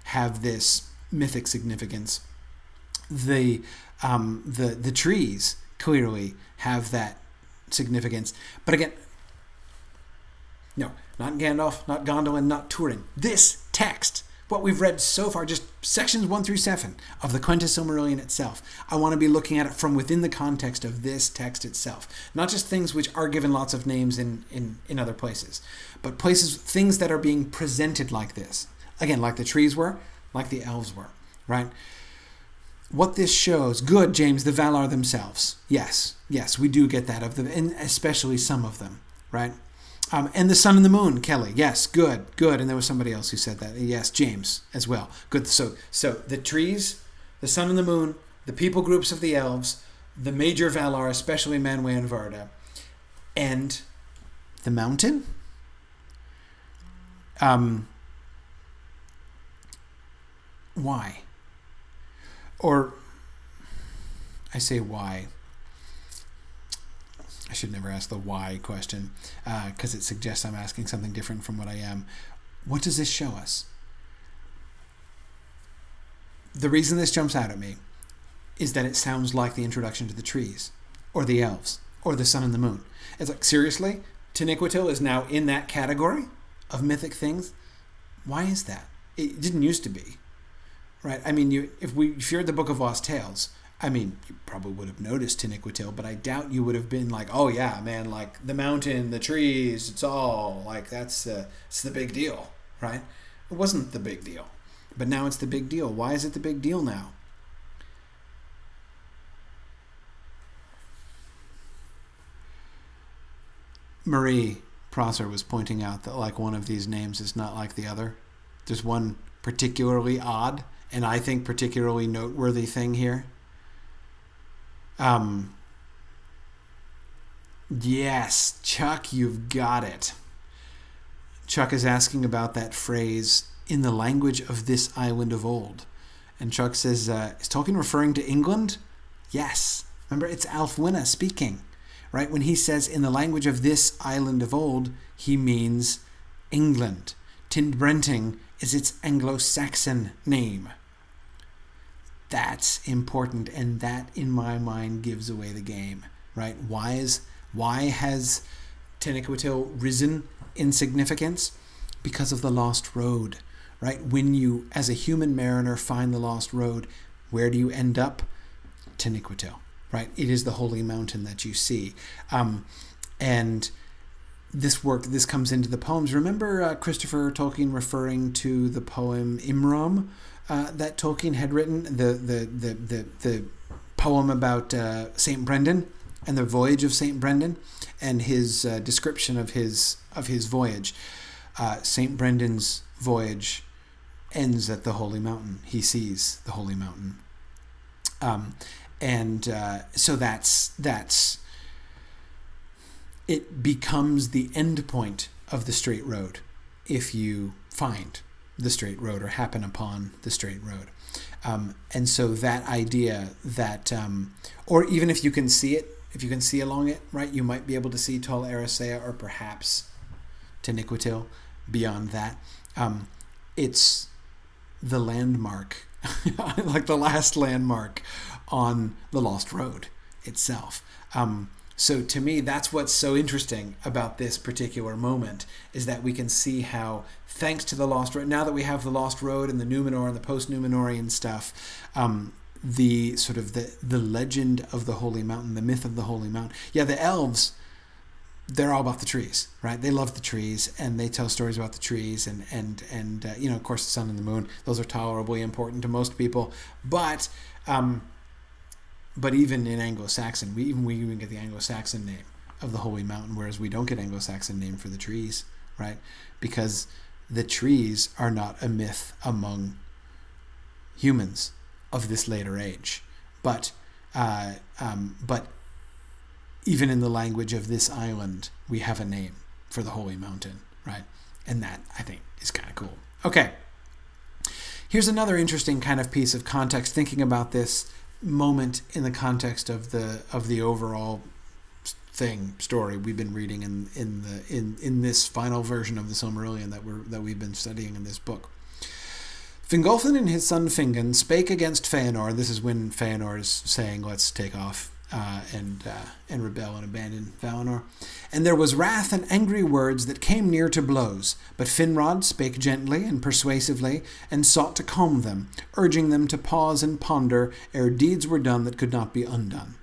A: have this mythic significance. The trees clearly have that significance. But again, no, not Gandalf, not Gondolin, not Túrin. This text, what we've read so far, just sections 1 through 7 of the Quenta Silmarillion itself, I want to be looking at it from within the context of this text itself. Not just things which are given lots of names in other places, but things that are being presented like this. Again, like the trees were, like the elves were, right? What this shows, good, James, the Valar themselves. Yes, we do get that of them, and especially some of them, right? And the sun and the moon, Kelly. Yes, good. And there was somebody else who said that. Yes, James as well. Good. So the trees, the sun and the moon, the people groups of the elves, the major Valar, especially Manwë and Varda, and the mountain. Why? Or, I say why. I should never ask the why question because it suggests I'm asking something different from what I am. What does this show us? The reason this jumps out at me is that it sounds like the introduction to the trees, or the elves, or the sun and the moon. It's like, seriously? Taniquetil is now in that category of mythic things? Why is that? It didn't used to be. Right, I mean, if you're at the Book of Lost Tales, I mean, you probably would have noticed Taniquetil, but I doubt you would have been like, oh yeah, man, like the mountain, the trees, it's all like it's the big deal, right? It wasn't the big deal, but now it's the big deal. Why is it the big deal now? Marie Prosser was pointing out that like one of these names is not like the other. There's one particularly odd and I think particularly noteworthy thing here. Yes, Chuck, you've got it. Chuck is asking about that phrase, in the language of this island of old. And Chuck says, is Tolkien referring to England? Yes. Remember, it's Ælfwine speaking, right? When he says, in the language of this island of old, he means England. Tindbrenting is its Anglo-Saxon name. That's important, and that, in my mind, gives away the game, right? Why has Taniquetil risen in significance? Because of the lost road, right? When you, as a human mariner, find the lost road, where do you end up? Taniquetil, right? It is the holy mountain that you see. And this comes into the poems. Remember Christopher Tolkien referring to the poem Imram that Tolkien had written, the poem about Saint Brendan and the voyage of Saint Brendan, and his description of his voyage. Saint Brendan's voyage ends at the holy mountain. He sees the holy mountain, so that's it becomes the end point of the straight road if you find the straight road or happen upon the straight road. And so that idea that, or even if you can see it, if you can see along it, right, you might be able to see Tol Eressëa or perhaps Taniquetil, beyond that. It's the landmark, like the last landmark on the Lost Road itself. So to me, that's what's so interesting about this particular moment, is that we can see how, thanks to the Lost Road, now that we have the Lost Road and the Numenor and the post-Numenorian stuff, the sort of the legend of the Holy Mountain, the myth of the Holy Mountain. Yeah, the elves, they're all about the trees, right? They love the trees, and they tell stories about the trees, and of course, the sun and the moon. Those are tolerably important to most people, but even in Anglo-Saxon, we even get the Anglo-Saxon name of the Holy Mountain, whereas we don't get Anglo-Saxon name for the trees, right? Because the trees are not a myth among humans of this later age, but even in the language of this island, we have a name for the Holy Mountain, right? And that, I think, is kind of cool. Okay, here's another interesting kind of piece of context, thinking about this moment in the context of the overall story we've been reading in this final version of the Silmarillion that we've been studying in this book. Fingolfin and his son Fingon spake against Feanor. This is when Feanor is saying, let's take off and rebel and abandon Valinor. And there was wrath and angry words that came near to blows. But Finrod spake gently and persuasively, and sought to calm them, urging them to pause and ponder ere deeds were done that could not be undone.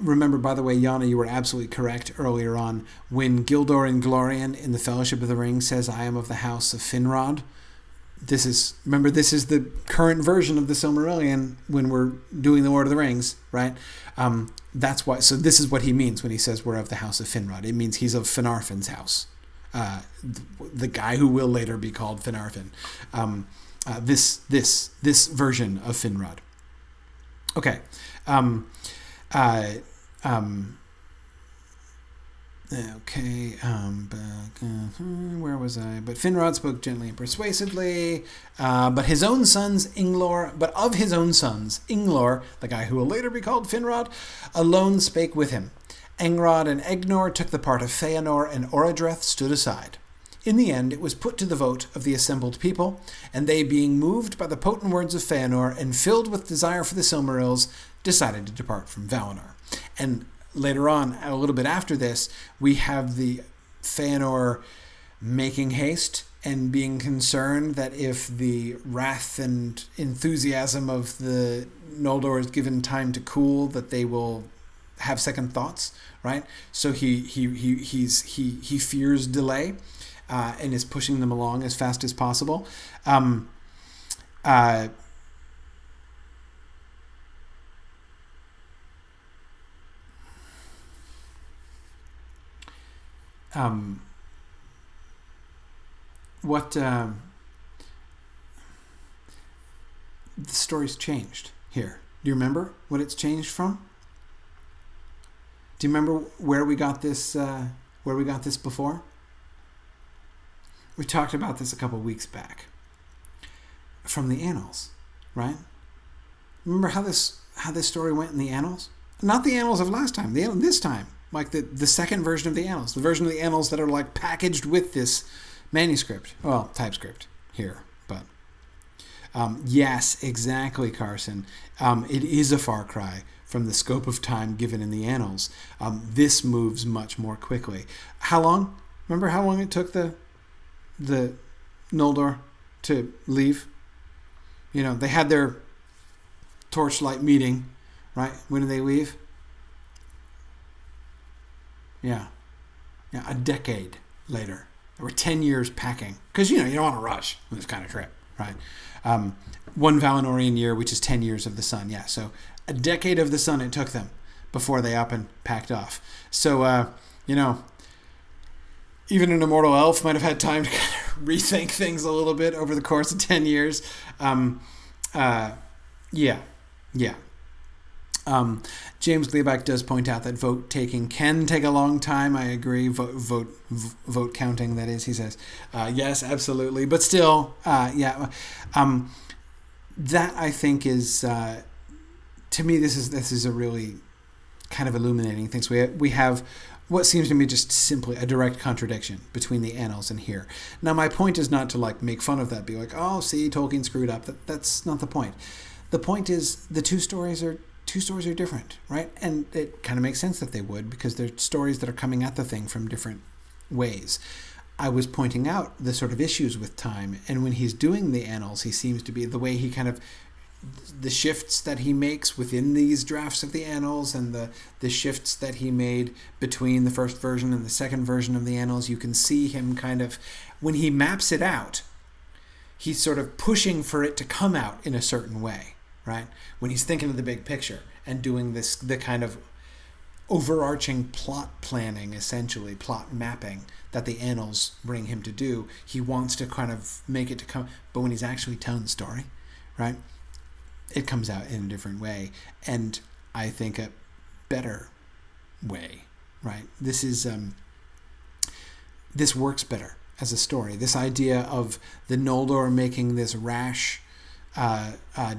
A: Remember, by the way, Yana, you were absolutely correct earlier on when Gildor and Glorian in the Fellowship of the Ring says, I am of the house of Finrod. This is the current version of the Silmarillion when we're doing the Lord of the Rings, right? That's why. So this is what he means when he says we're of the house of Finrod. It means he's of Finarfin's house, the guy who will later be called Finarfin. This version of Finrod. Okay. Where was I? But Finrod spoke gently and persuasively, but of his own sons, Inglor, the guy who will later be called Finrod, alone spake with him. Angrod and Egnor took the part of Feanor, and Orodreth stood aside. In the end, it was put to the vote of the assembled people, and they, being moved by the potent words of Feanor and filled with desire for the Silmarils, decided to depart from Valinor. And later on, a little bit after this, we have the Feanor making haste and being concerned that if the wrath and enthusiasm of the Noldor is given time to cool, that they will have second thoughts, right? So he fears delay and is pushing them along as fast as possible. The story's changed here. Do you remember what it's changed from? Do you remember where we got this before? We talked about this a couple weeks back. From the Annals, right? Remember how this story went in the Annals? Not the Annals of last time, this time. Like the second version of the Annals. The version of the Annals that are like packaged with this manuscript. Well, typescript here, but yes, exactly, Carson. It is a far cry from the scope of time given in the Annals. This moves much more quickly. How long? Remember how long it took the Noldor to leave? You know, they had their torchlight meeting, right? When did they leave? Yeah, a decade later. There were 10 years packing. Because, you don't want to rush with this kind of trip, right? One Valinorian year, which is 10 years of the sun. Yeah, so a decade of the sun it took them before they up and packed off. So, even an immortal elf might have had time to kind of rethink things a little bit over the course of 10 years. Yeah. James Gleabach does point out that vote taking can take a long time. I agree. Vote counting, that is, he says. Yes, absolutely. But still, that I think is, to me, this is a really kind of illuminating thing. So we have what seems to me just simply a direct contradiction between the annals and here. Now, my point is not to like make fun of that, be like, oh, see, Tolkien screwed up. That's not the point. The point is the two stories are different, right? And it kind of makes sense that they would, because they're stories that are coming at the thing from different ways. I was pointing out the sort of issues with time, and when he's doing the annals, he seems to be the way he kind of the shifts that he makes within these drafts of the annals, and the shifts that he made between the first version and the second version of the annals, you can see him kind of, when he maps it out, he's sort of pushing for it to come out in a certain way, right? When he's thinking of the big picture and doing the kind of overarching plot planning, essentially plot mapping that the annals bring him to do, he wants to kind of make it to come, but when he's actually telling the story, right, it comes out in a different way, and I think a better way, right? This works better as a story. This idea of the Noldor making this rash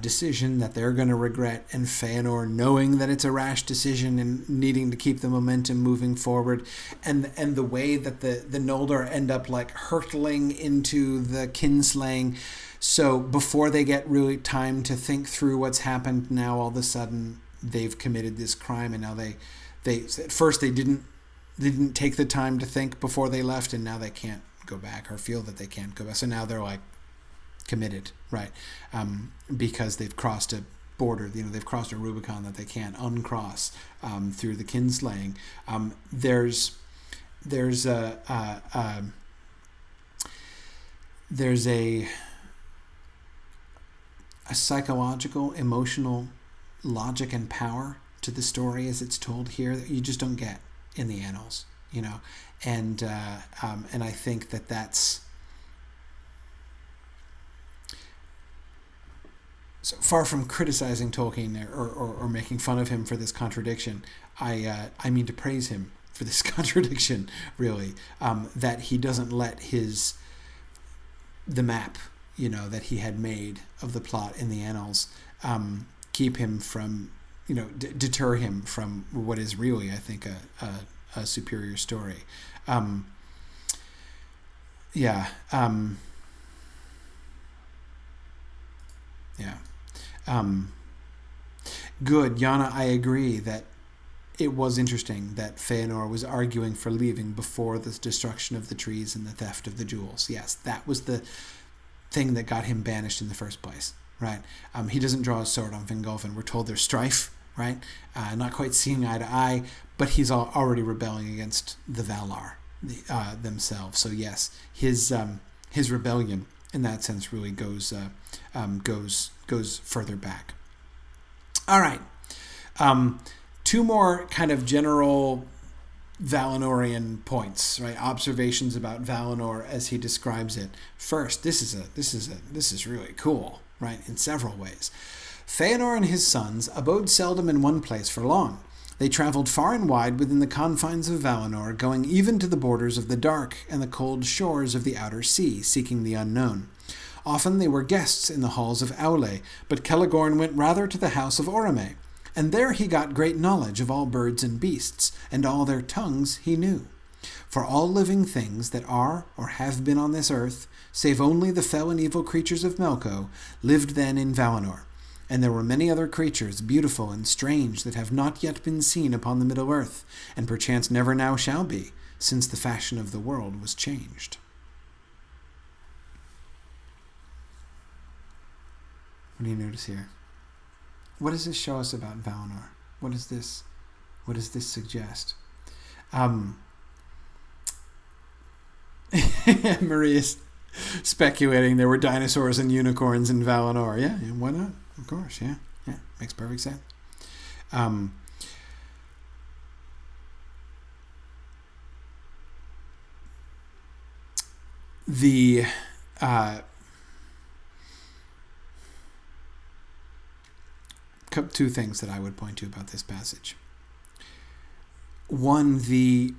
A: decision that they're going to regret, and Feanor knowing that it's a rash decision and needing to keep the momentum moving forward, and the way that the Noldor end up like hurtling into the kinslaying. So before they get really time to think through what's happened, now all of a sudden they've committed this crime, and now they at first they didn't take the time to think before they left, and now they can't go back, or feel that they can't go back. So now they're like committed, right? Because they've crossed a border, they've crossed a Rubicon that they can't uncross through the kinslaying. There's a psychological, emotional logic and power to the story as it's told here that you just don't get in the annals, and I think that's so far from criticizing Tolkien or making fun of him for this contradiction. I mean to praise him for this contradiction, really, that he doesn't let the map that he had made of the plot in the annals keep him from, deter him from what is really, I think, a superior story. Yeah. Good, Yana, I agree that it was interesting that Feanor was arguing for leaving before the destruction of the trees and the theft of the jewels. Yes, that was the thing that got him banished in the first place, right? He doesn't draw his sword on Fingolfin. We're told there's strife, right? Not quite seeing eye to eye, but he's already rebelling against the Valar themselves. So yes, his rebellion in that sense really goes further back. All right, two more kind of general Valinorian points, right? Observations about Valinor as he describes it. First, this is really cool, right? In several ways. Feanor and his sons abode seldom in one place for long. They traveled far and wide within the confines of Valinor, going even to the borders of the dark and the cold shores of the outer sea, seeking the unknown. Often they were guests in the halls of Aule, but Celegorn went rather to the house of Orome, and there he got great knowledge of all birds and beasts, and all their tongues he knew. For all living things that are or have been on this earth, save only the fell and evil creatures of Melko, lived then in Valinor. And there were many other creatures, beautiful and strange, that have not yet been seen upon the middle earth, and perchance never now shall be, since the fashion of the world was changed. What do you notice here? What does this show us about Valinor? What does this suggest? Maria's speculating there were dinosaurs and unicorns in Valinor. Yeah, why not? Of course, yeah, makes perfect sense. Two things that I would point to about this passage. One, the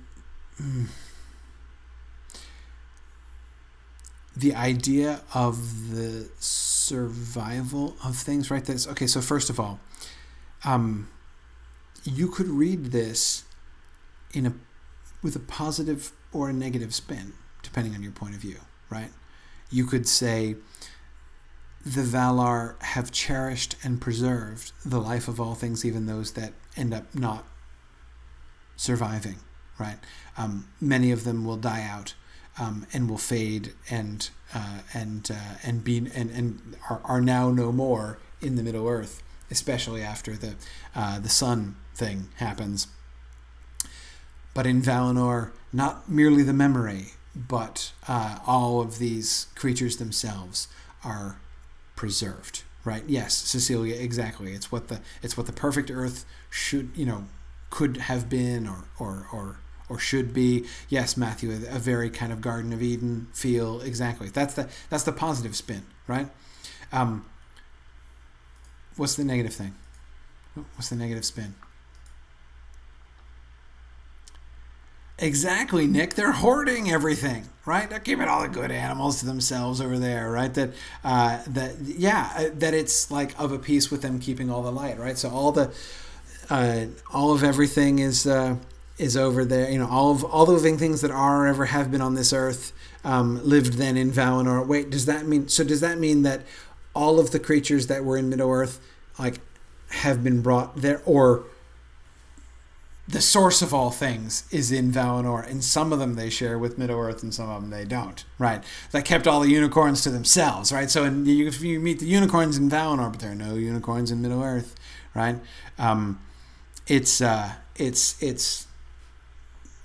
A: idea of the survival of things, right? Okay, so first of all, you could read this in with a positive or a negative spin, depending on your point of view, right? You could say the Valar have cherished and preserved the life of all things, even those that end up not surviving, right? Many of them will die out and will fade and are now no more in the Middle Earth, especially after the sun thing happens. But in Valinor, not merely the memory, but all of these creatures themselves are preserved, right? Yes, Cecilia, exactly. It's what the perfect Earth should, could have been or should be. Yes, Matthew, a very kind of Garden of Eden feel. Exactly. That's the positive spin, right? What's the negative thing? What's the negative spin? Exactly, Nick. They're hoarding everything, right? They're keeping all the good animals to themselves over there, right? That it's like of a piece with them keeping all the light, right? So all of everything is over there. All the living things that are or ever have been on this earth lived then in Valinor. Wait, does that mean that all of the creatures that were in Middle Earth have been brought there, or the source of all things is in Valinor, and some of them they share with Middle-earth and some of them they don't, right? That kept all the unicorns to themselves, right? So if you meet the unicorns in Valinor, but there are no unicorns in Middle-earth, right?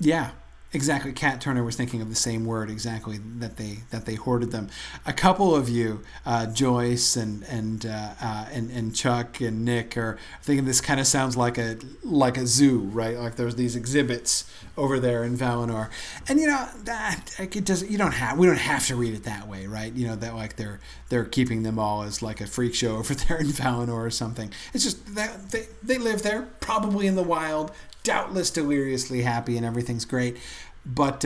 A: Yeah, exactly. Kat Turner was thinking of the same word, exactly, that they hoarded them. A couple of you, Joyce and Chuck and Nick, are thinking this kind of sounds like a zoo, right? Like there's these exhibits over there in Valinor, and that it doesn't. We don't have to read it that way, right? That they're keeping them all as like a freak show over there in Valinor or something. It's just that they live there, probably in the wild, doubtless deliriously happy, and everything's great. But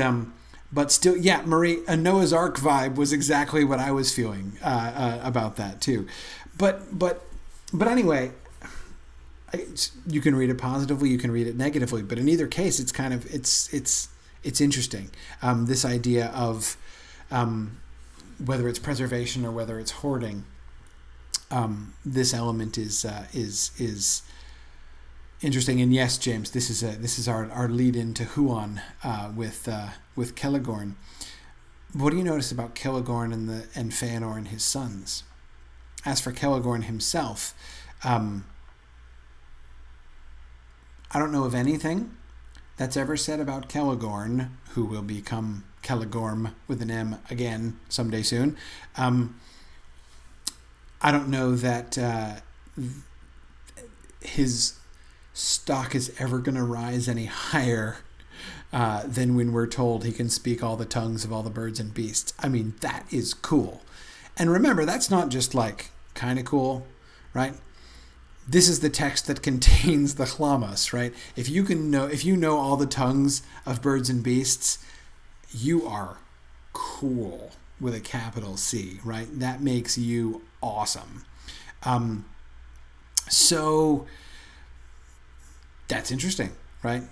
A: still, yeah, Marie, a Noah's Ark vibe was exactly what I was feeling about that too. But anyway, you can read it positively, you can read it negatively. But in either case, it's kind of it's interesting. This idea of whether it's preservation or whether it's hoarding. This element is interesting. And yes, James, this is our lead into Huon with Celegorn. What do you notice about Celegorn and Feanor and his sons? As for Celegorn himself, I don't know of anything that's ever said about Celegorn, who will become Celegorm with an M again someday soon. I don't know that his stock is ever going to rise any higher than when we're told he can speak all the tongues of all the birds and beasts. I mean, that is cool. And remember, that's not just kind of cool, right? This is the text that contains the Chlamas, right? If you know all the tongues of birds and beasts, you are cool with a capital C, right? That makes you awesome. So that's interesting, right?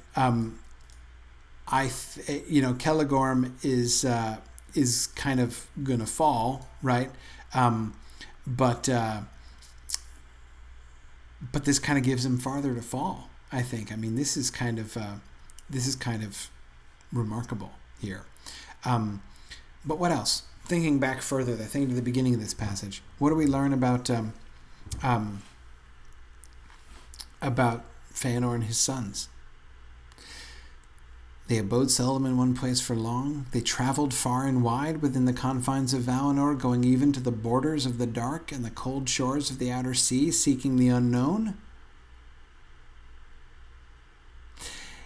A: Celegorm is kind of gonna fall, right? But this kind of gives him farther to fall, I think. I mean, this is kind of remarkable here. But what else? Thinking back further, thinking to the beginning of this passage, what do we learn about Feanor and his sons? They abode seldom in one place for long. They traveled far and wide within the confines of Valinor, going even to the borders of the dark and the cold shores of the outer sea, seeking the unknown.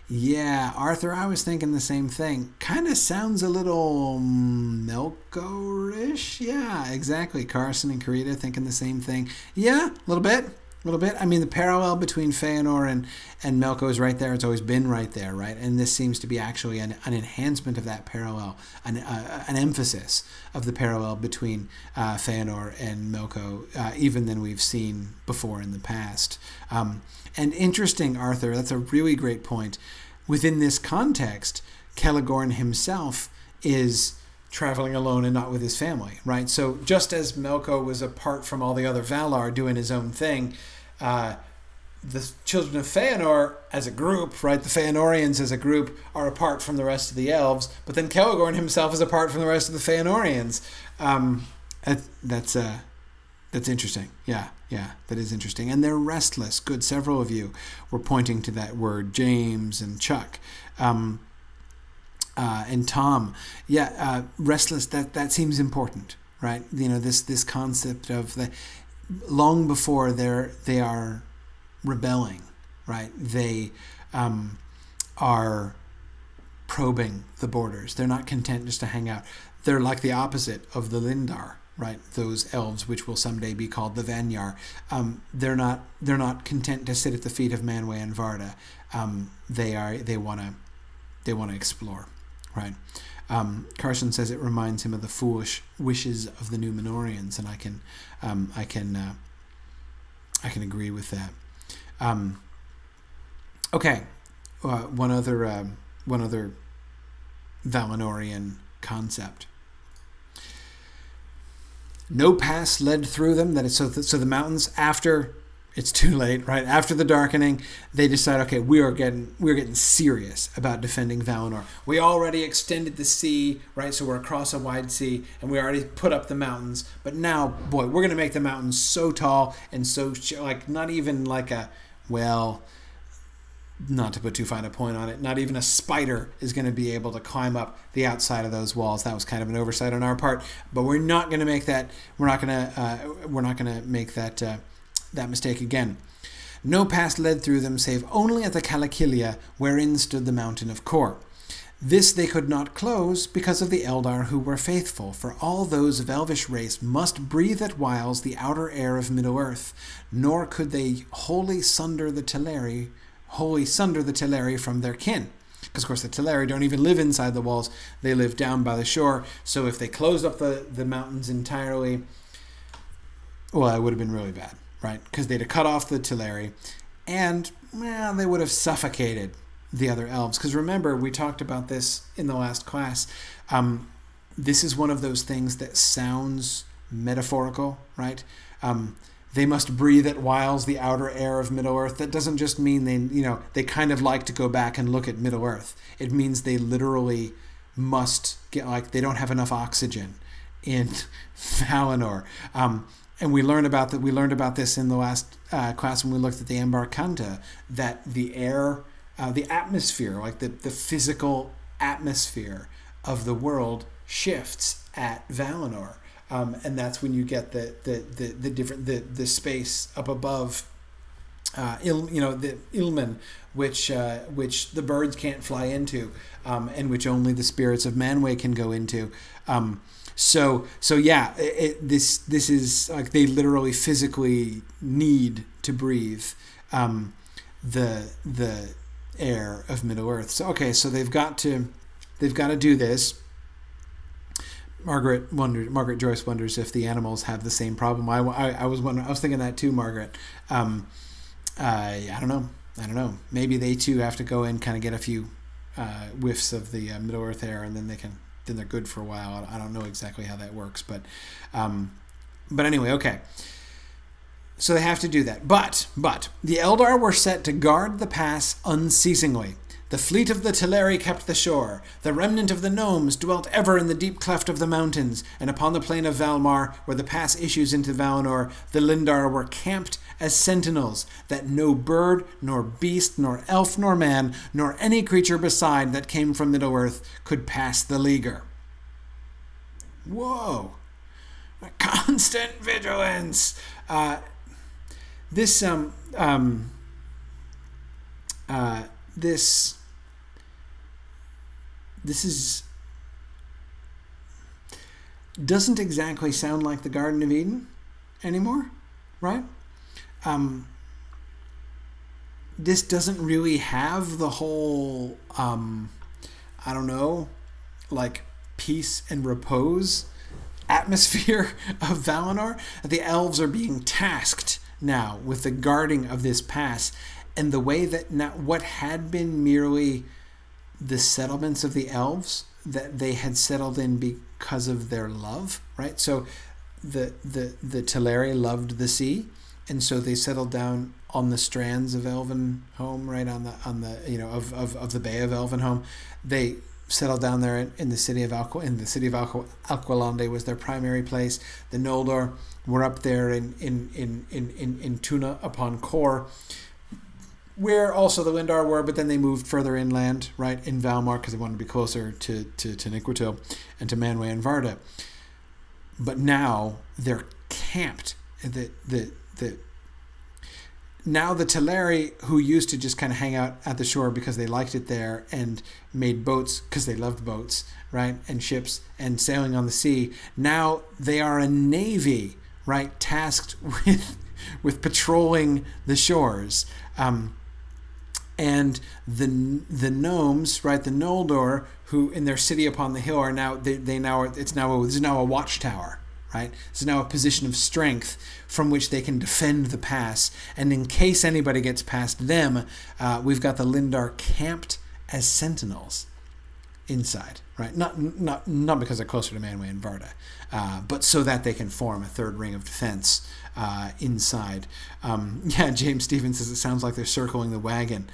A: Yeah, Arthur, I was thinking the same thing. Kind of sounds a little Melkor-ish. Yeah, exactly. Carson and Karita thinking the same thing. Yeah, a little bit. I mean, the parallel between Feanor and Melkor is right there. It's always been right there, right? And this seems to be actually an enhancement of that parallel, an emphasis of the parallel between Feanor and Melkor, even than we've seen before in the past. And interesting, Arthur, that's a really great point. within this context, Celegorn himself is traveling alone and not with his family, right? So just as Melko was apart from all the other Valar doing his own thing, the children of Feanor as a group, right? The Feanorians as a group are apart from the rest of the elves, but then Celegorn himself is apart from the rest of the Feanorians. That's interesting. Yeah, that is interesting. And they're restless. Good. Several of you were pointing to that word, James and Chuck. And Tom, restless. That seems important, right? This concept of long before they are rebelling, right? They are probing the borders. They're not content just to hang out. They're like the opposite of the Lindar, right? Those elves, which will someday be called the Vanyar. They're not content to sit at the feet of Manwë and Varda. They want to explore. Right. Carson says it reminds him of the foolish wishes of the Númenóreans, and I can agree with that. Okay, one other Valinorian concept. No pass led through them. That is so the mountains after. It's too late, right? After the darkening, they decide, okay, we're getting serious about defending Valinor. We already extended the sea, right? So we're across a wide sea, and we already put up the mountains. But now, boy, we're going to make the mountains so tall and so, not even like not to put too fine a point on it, not even a spider is going to be able to climb up the outside of those walls. That was kind of an oversight on our part, but we're not going to make that. We're not going to make that mistake again. No pass led through them, save only at the Calakilia, wherein stood the mountain of Kor. This they could not close, because of the Eldar who were faithful, for all those of elvish race must breathe at whiles the outer air of Middle-earth, nor could they wholly sunder the Teleri from their kin. Because, of course, the Teleri don't even live inside the walls, they live down by the shore, so if they closed up the mountains entirely, well, it would have been really bad. Right, because they'd have cut off the Teleri, and they would have suffocated the other elves. Because remember, we talked about this in the last class. This is one of those things that sounds metaphorical, right? They must breathe at whiles the outer air of Middle-earth. That doesn't just mean they kind of like to go back and look at Middle-earth. It means they literally must get they don't have enough oxygen in Valinor. And we learned about that. We learned about this in the last class when we looked at the Ambar Kanta, that the air, the atmosphere, the physical atmosphere of the world shifts at Valinor, and that's when you get the different the space up above, the Ilmen, which the birds can't fly into, and which only the spirits of Manwë can go into. So yeah, this is like they literally physically need to breathe the air of Middle-earth. So okay, so they've got to do this. Margaret Joyce wonders if the animals have the same problem. I was thinking that too, Margaret. I don't know. Maybe they too have to go and kind of get a few whiffs of the Middle-earth air, and then they're good for a while. I don't know exactly how that works, but anyway, okay. So they have to do that. But the Eldar were set to guard the pass unceasingly. The fleet of the Teleri kept the shore. The remnant of the gnomes dwelt ever in the deep cleft of the mountains, and upon the plain of Valmar, where the pass issues into Valinor, the Lindar were camped as sentinels, that no bird, nor beast, nor elf, nor man, nor any creature beside that came from Middle-earth could pass the leaguer. Whoa! Constant vigilance! This doesn't exactly sound like the Garden of Eden anymore, right? This doesn't really have the whole, peace and repose atmosphere of Valinor. The elves are being tasked now with the guarding of this pass, and the way that what had been merely the settlements of the elves that they had settled in because of their love, right? So the Teleri loved the sea, and so they settled down on the strands of Elvenhome, right on the of the Bay of Elvenhome. They settled down there in the city of Alqualande was their primary place. The Noldor were up there in Tuna upon Kor, where also the Lindar were, but then they moved further inland, right, in Valmar, because they wanted to be closer to Taniquetil and to Manwë and Varda. But now they're camped. Now the Teleri, who used to just kind of hang out at the shore because they liked it there and made boats because they loved boats, right, and ships and sailing on the sea, now they are a navy, right, tasked with patrolling the shores. And the gnomes, right, the Noldor, who in their city upon the hill are now this is now a watchtower, right? This is now a position of strength from which they can defend the pass. And in case anybody gets past them, we've got the Lindar camped as sentinels inside, right? Not because they're closer to Manwë and Varda, but so that they can form a third ring of defense inside. James Stevens says it sounds like they're circling the wagon.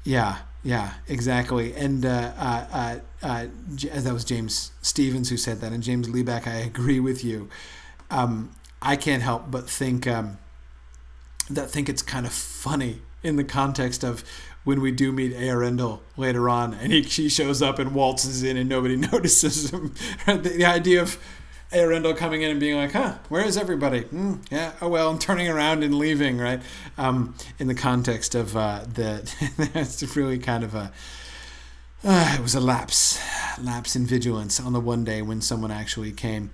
A: Yeah, exactly. And that was James Stevens who said that. And James Liebeck, I agree with you. I can't help but think it's kind of funny in the context of when we do meet Eärendil later on, and she shows up and waltzes in and nobody notices him. The idea of Eärendil coming in and being like, where is everybody? And turning around and leaving, right? In the context of it's really kind of it was a lapse in vigilance on the one day when someone actually came.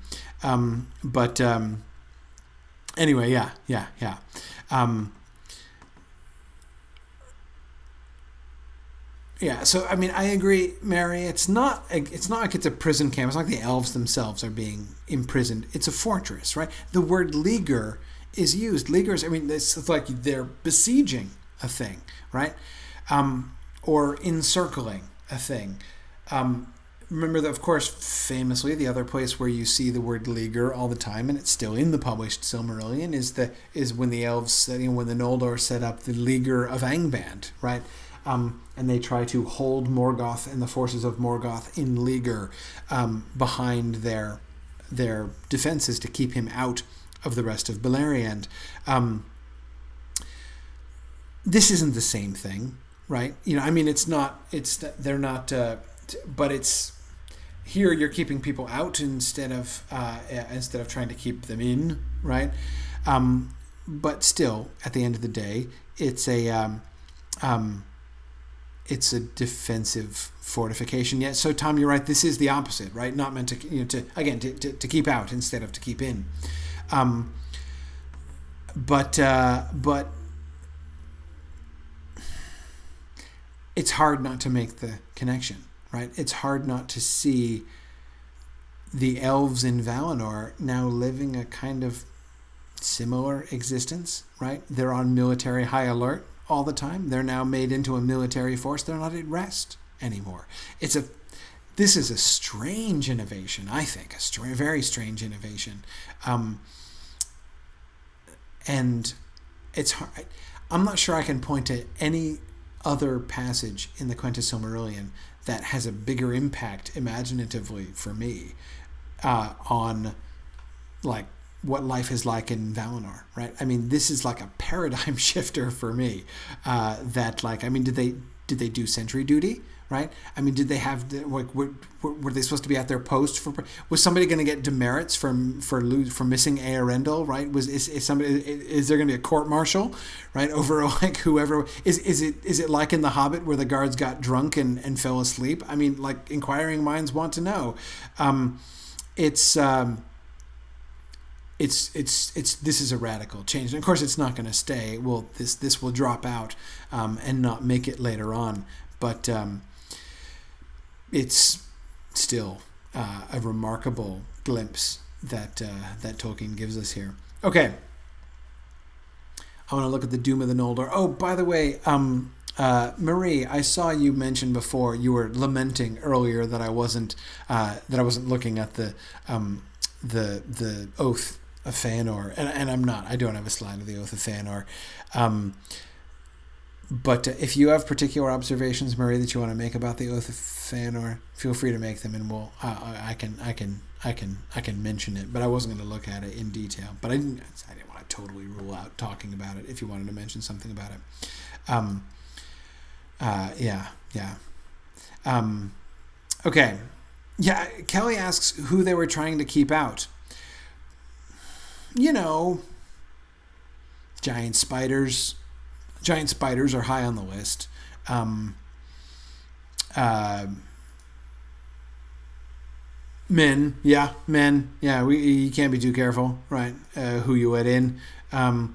A: Anyway, yeah. Yeah, so I mean, I agree, Mary. It's not like it's a prison camp. It's not like the elves themselves are being imprisoned. It's a fortress, right? The word leaguer is used. Leaguers, I mean, it's like they're besieging a thing, right? Or encircling a thing. Remember that, of course, famously, the other place where you see the word leaguer all the time, and it's still in the published Silmarillion, is when the elves, when the Noldor set up the Leaguer of Angband, right? And they try to hold Morgoth and the forces of Morgoth in leaguer behind their defenses to keep him out of the rest of Beleriand. This isn't the same thing, right? I mean, they're not, but it's, here you're keeping people out instead of trying to keep them in, right? But still, at the end of the day, it's a defensive fortification. Yeah. So Tom, you're right. This is the opposite, right? Not meant to keep out instead of to keep in. But it's hard not to make the connection, right? It's hard not to see the elves in Valinor now living a kind of similar existence, right? They're on military high alert all the time. They're now made into a military force. They're not at rest anymore. This is a strange innovation, I think, very strange innovation. And it's hard. I'm not sure I can point to any other passage in the Quenta Silmarillion that has a bigger impact imaginatively for me on like what life is like in Valinor, right? I mean, this is like a paradigm shifter for me. Did they do sentry duty, right? I mean, did they have were they supposed to be at their post for? Was somebody going to get demerits for missing Eärendil, right? Is there going to be a court martial, right, over like whoever is it like in The Hobbit where the guards got drunk and fell asleep? I mean, like inquiring minds want to know. This is a radical change, and of course it's not going to stay. Well, this will drop out and not make it later on, but it's still a remarkable glimpse that Tolkien gives us here. Okay, I want to look at the Doom of the Noldor. Oh, by the way, Marie, I saw you mention before you were lamenting earlier that I wasn't looking at the oath of Feanor, and I'm not. I don't have a slide of the oath of Feanor. But if you have particular observations, Marie, that you want to make about the oath of Feanor, feel free to make them, and I can mention it. But I wasn't going to look at it in detail. But I didn't want to totally rule out talking about it if you wanted to mention something about it. Okay. Yeah, Kelly asks who they were trying to keep out. Giant spiders. Giant spiders are high on the list. Men. Yeah. You can't be too careful, right? Who you let in. Because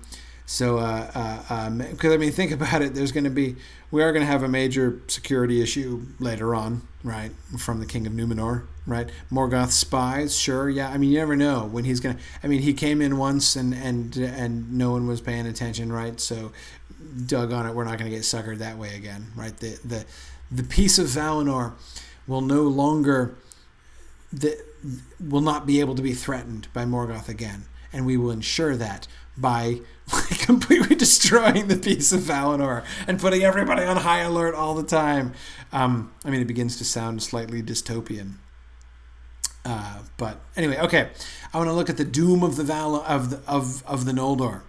A: think about it. We are going to have a major security issue later on, right? From the King of Numenor, right? Morgoth spies, sure, yeah. You never know when he's going to. He came in once and no one was paying attention, right? So, dug on it. We're not going to get suckered that way again, right? The peace of Valinor will no longer. Will not be able to be threatened by Morgoth again, and we will ensure that by completely destroying the peace of Valinor and putting everybody on high alert all the time. It begins to sound slightly dystopian. But anyway, okay. I want to look at the doom of the of the Noldor.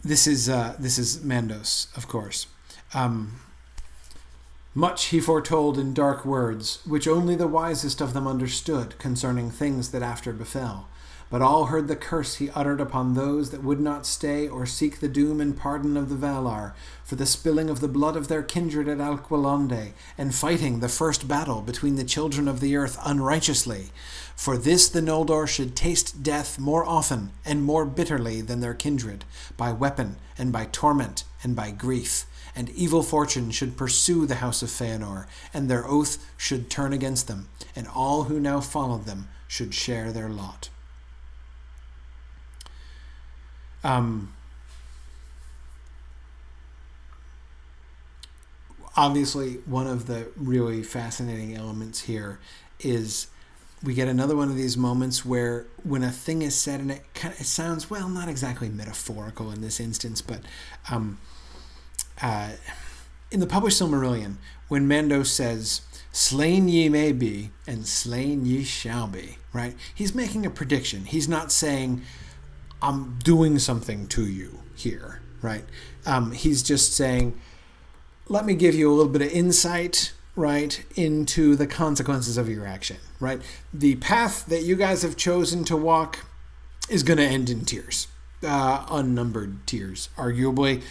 A: This is Mandos, of course. Much he foretold in dark words, which only the wisest of them understood, concerning things that after befell. But all heard the curse he uttered upon those that would not stay or seek the doom and pardon of the Valar, for the spilling of the blood of their kindred at Alqualonde, and fighting the first battle between the children of the earth unrighteously. For this the Noldor should taste death more often and more bitterly than their kindred, by weapon and by torment and by grief. And evil fortune should pursue the house of Feanor, and their oath should turn against them, and all who now followed them should share their lot. Obviously, one of the really fascinating elements here is we get another one of these moments where when a thing is said, and it sounds, well, not exactly metaphorical in this instance, but in the published Silmarillion, when Mandos says, "Slain ye may be, and slain ye shall be," right? He's making a prediction. He's not saying, "I'm doing something to you here," right? He's just saying, let me give you a little bit of insight, right, into the consequences of your action, right? The path that you guys have chosen to walk is going to end in tears, unnumbered tears, arguably,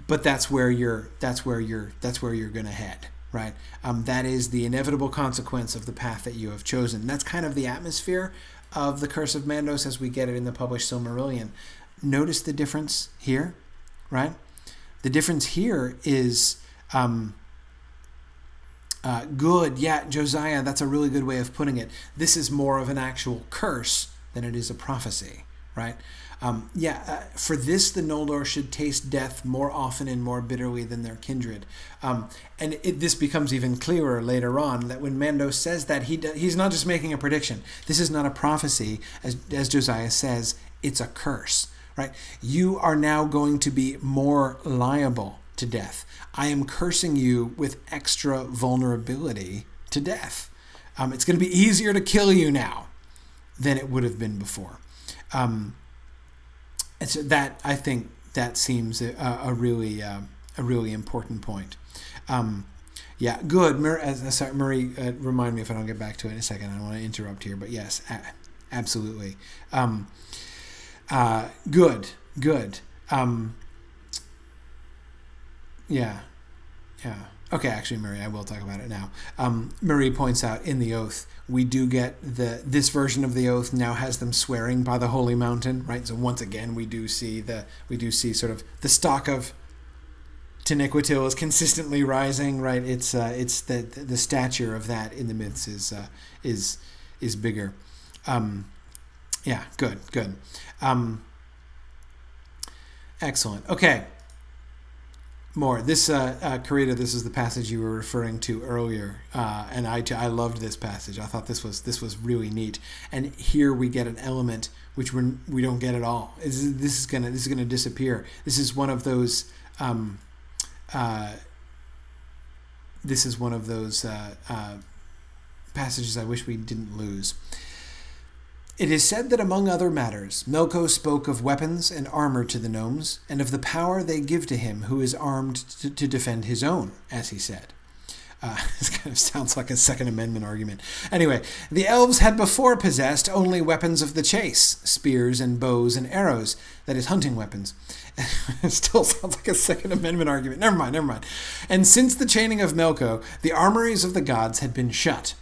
A: but that's where you're going to head, right? That is the inevitable consequence of the path that you have chosen. That's kind of the atmosphere of the Curse of Mandos as we get it in the published Silmarillion. Notice the difference here, right? The difference here is good. Yeah, Josiah, that's a really good way of putting it. This is more of an actual curse than it is a prophecy, right? For this the Noldor should taste death more often and more bitterly than their kindred. This becomes even clearer later on, that when Mandos says that, he's not just making a prediction. This is not a prophecy, as Josiah says, it's a curse, right? You are now going to be more liable to death. I am cursing you with extra vulnerability to death. It's going to be easier to kill you now than it would have been before. And so that, I think, that seems a really important point. Good. Marie, remind me if I don't get back to it in a second. I don't want to interrupt here, but yes, absolutely. Good. Yeah. Okay, actually, Marie, I will talk about it now. Marie points out in the oath, we do get this version of the oath now has them swearing by the holy mountain, right? So once again, we do see sort of the stock of Taniquetil is consistently rising, right? It's the stature of that in the myths is bigger. Good. Excellent. Okay. more. This, Karita, this is the passage you were referring to earlier, and I loved this passage. I thought this was really neat. And here we get an element which we don't get at all. This is gonna disappear. This is one of those. This is one of those passages I wish we didn't lose. It is said that among other matters, Melko spoke of weapons and armor to the gnomes, and of the power they give to him who is armed to defend his own, as he said. This kind of sounds like a Second Amendment argument. Anyway, the elves had before possessed only weapons of the chase, spears and bows and arrows, that is, hunting weapons. It still sounds like a Second Amendment argument. Never mind. And since the chaining of Melko, the armories of the gods had been shut.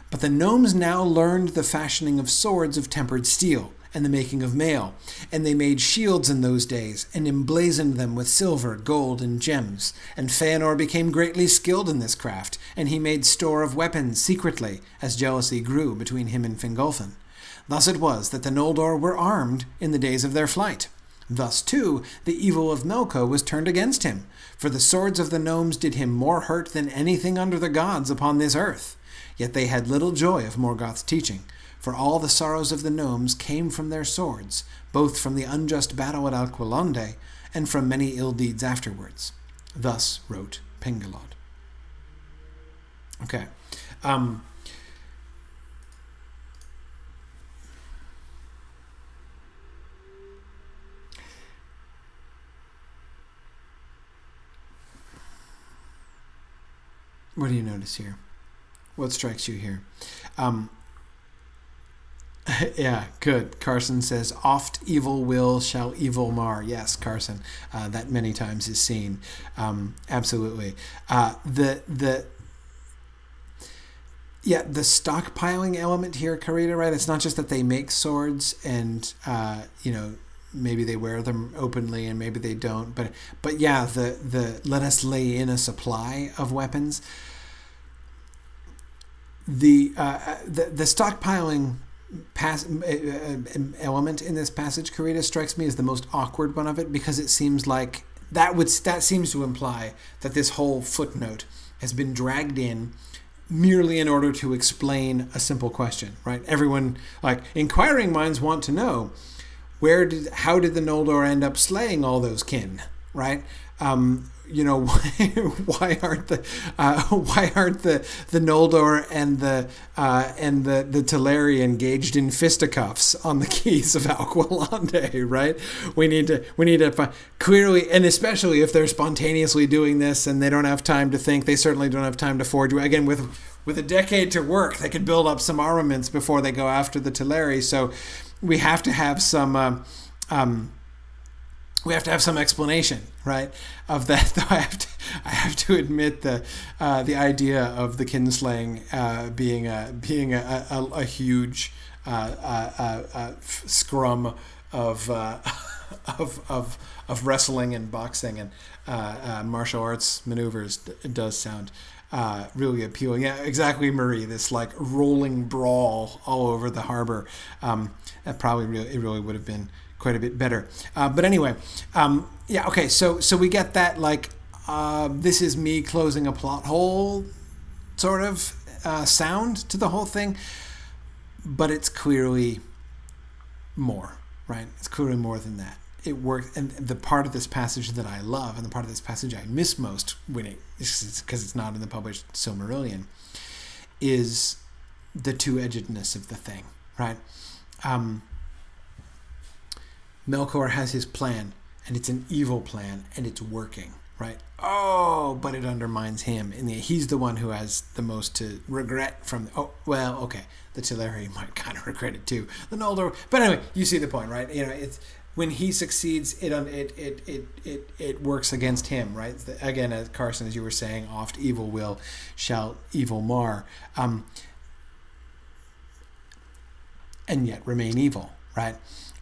A: But the gnomes now learned the fashioning of swords of tempered steel, and the making of mail, and they made shields in those days, and emblazoned them with silver, gold, and gems. And Feanor became greatly skilled in this craft, and he made store of weapons secretly, as jealousy grew between him and Fingolfin. Thus it was that the Noldor were armed in the days of their flight. Thus, too, the evil of Melko was turned against him, for the swords of the gnomes did him more hurt than anything under the gods upon this earth. Yet they had little joy of Morgoth's teaching, for all the sorrows of the gnomes came from their swords, both from the unjust battle at Alqualonde and from many ill deeds afterwards. Thus wrote Pengelod. Okay. What do you notice here? What strikes you here? Yeah, good. Carson says, oft evil will shall evil mar. Yes, Carson, that many times is seen. Absolutely. The stockpiling element here, Karita, right? It's not just that they make swords and, maybe they wear them openly and maybe they don't. But yeah, the let us lay in a supply of weapons. The stockpiling element in this passage, Karita, strikes me as the most awkward one of it, because it seems like that seems to imply that this whole footnote has been dragged in merely in order to explain a simple question, right? Everyone, like, inquiring minds want to know how did the Noldor end up slaying all those kin, right? Why aren't the Noldor and the Teleri engaged in fisticuffs on the quays of Alqualonde, right? We need to find, clearly, and especially if they're spontaneously doing this and they don't have time to think. They certainly don't have time to forge. Again, with a decade to work, they could build up some armaments before they go after the Teleri. So we have to have some. We have to have some explanation, right, of that. Though I have to admit the idea of the kinslaying being a huge scrum of wrestling and boxing and martial arts maneuvers does sound really appealing. Yeah, exactly, Marie. This like rolling brawl all over the harbor. That probably really would have been quite a bit better. But anyway, okay, so we get that, like, this is me closing a plot hole sort of sound to the whole thing, but it's clearly more, right? It's clearly more than that. It works, and the part of this passage that I love, and the part of this passage I miss most because it's not in the published Silmarillion, is the two-edgedness of the thing, right? Melkor has his plan, and it's an evil plan, and it's working, right? Oh, but it undermines him. And he's the one who has the most to regret from... the Teleri might kind of regret it too. The Noldor... But anyway, you see the point, right? It's when he succeeds, it works against him, right? Again, as Carson, as you were saying, oft evil will shall evil mar. And yet remain evil, right?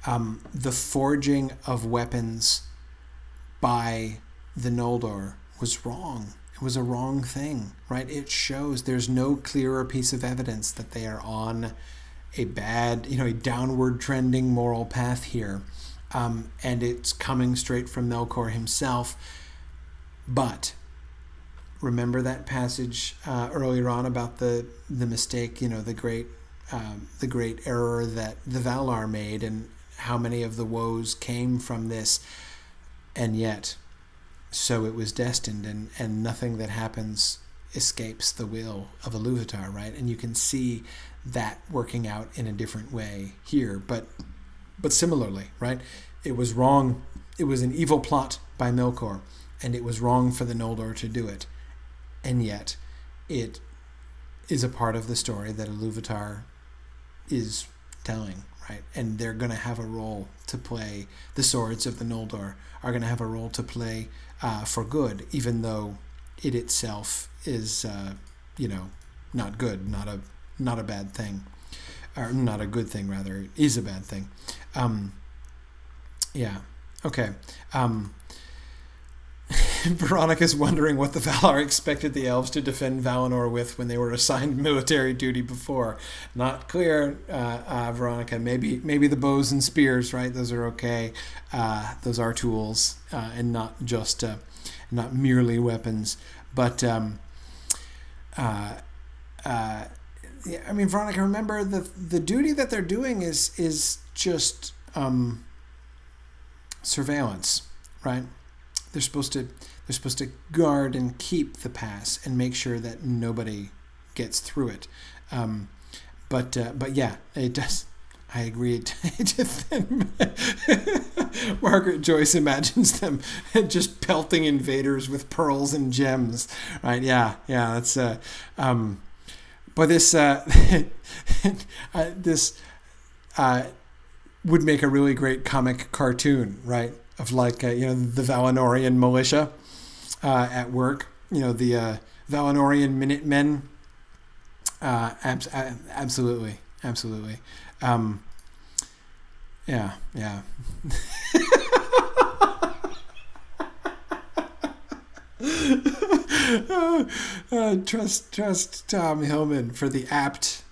A: The forging of weapons by the Noldor was wrong. It was a wrong thing, right? It shows there's no clearer piece of evidence that they are on a bad, a downward trending moral path here. And it's coming straight from Melkor himself. But remember that passage earlier on about the mistake, the great error that the Valar made, and how many of the woes came from this, and yet so it was destined, and nothing that happens escapes the will of Iluvatar, right? And you can see that working out in a different way here, but similarly, right? It was wrong. It was an evil plot by Melkor, and it was wrong for the Noldor to do it, and yet it is a part of the story that Iluvatar is telling, right? And they're going to have a role to play. The swords of the Noldor are going to have a role to play for good, even though it itself is, not good, not a bad thing, or not a good thing, rather. It is a bad thing. Okay. Veronica's wondering what the Valar expected the elves to defend Valinor with when they were assigned military duty before. Not clear, Veronica. Maybe the bows and spears, right? Those are okay. Those are tools, and not just not merely weapons. But Veronica, remember the duty that they're doing is just surveillance, right? They're supposed to guard and keep the pass and make sure that nobody gets through it. But yeah, it does. I agree. Margaret Joyce imagines them just pelting invaders with pearls and gems, right? Yeah. That's. But this this would make a really great comic cartoon, right? Of the Valinorian militia at work, the Valinorian Minutemen. Absolutely. Yeah. Trust Tom Hillman for the apt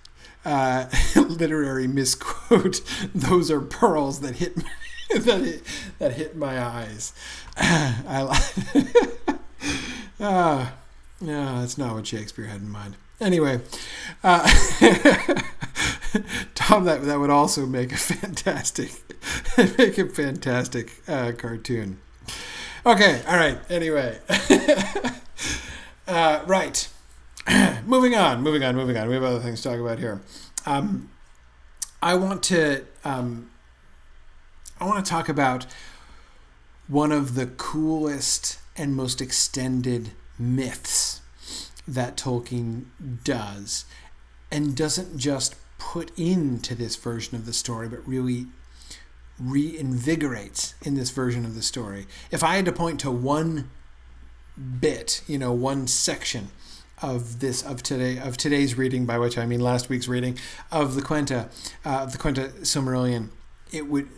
A: literary misquote. Those are pearls that hit me. that hit my eyes. Yeah, that's not what Shakespeare had in mind. Anyway, Tom, that would also make a fantastic cartoon. Okay, all right. Anyway, right. Moving on. We have other things to talk about here. I want to talk about one of the coolest and most extended myths that Tolkien does, and doesn't just put into this version of the story, but really reinvigorates in this version of the story. If I had to point to one bit, one section of today's reading, by which I mean last week's reading of the Quenta Silmarillion,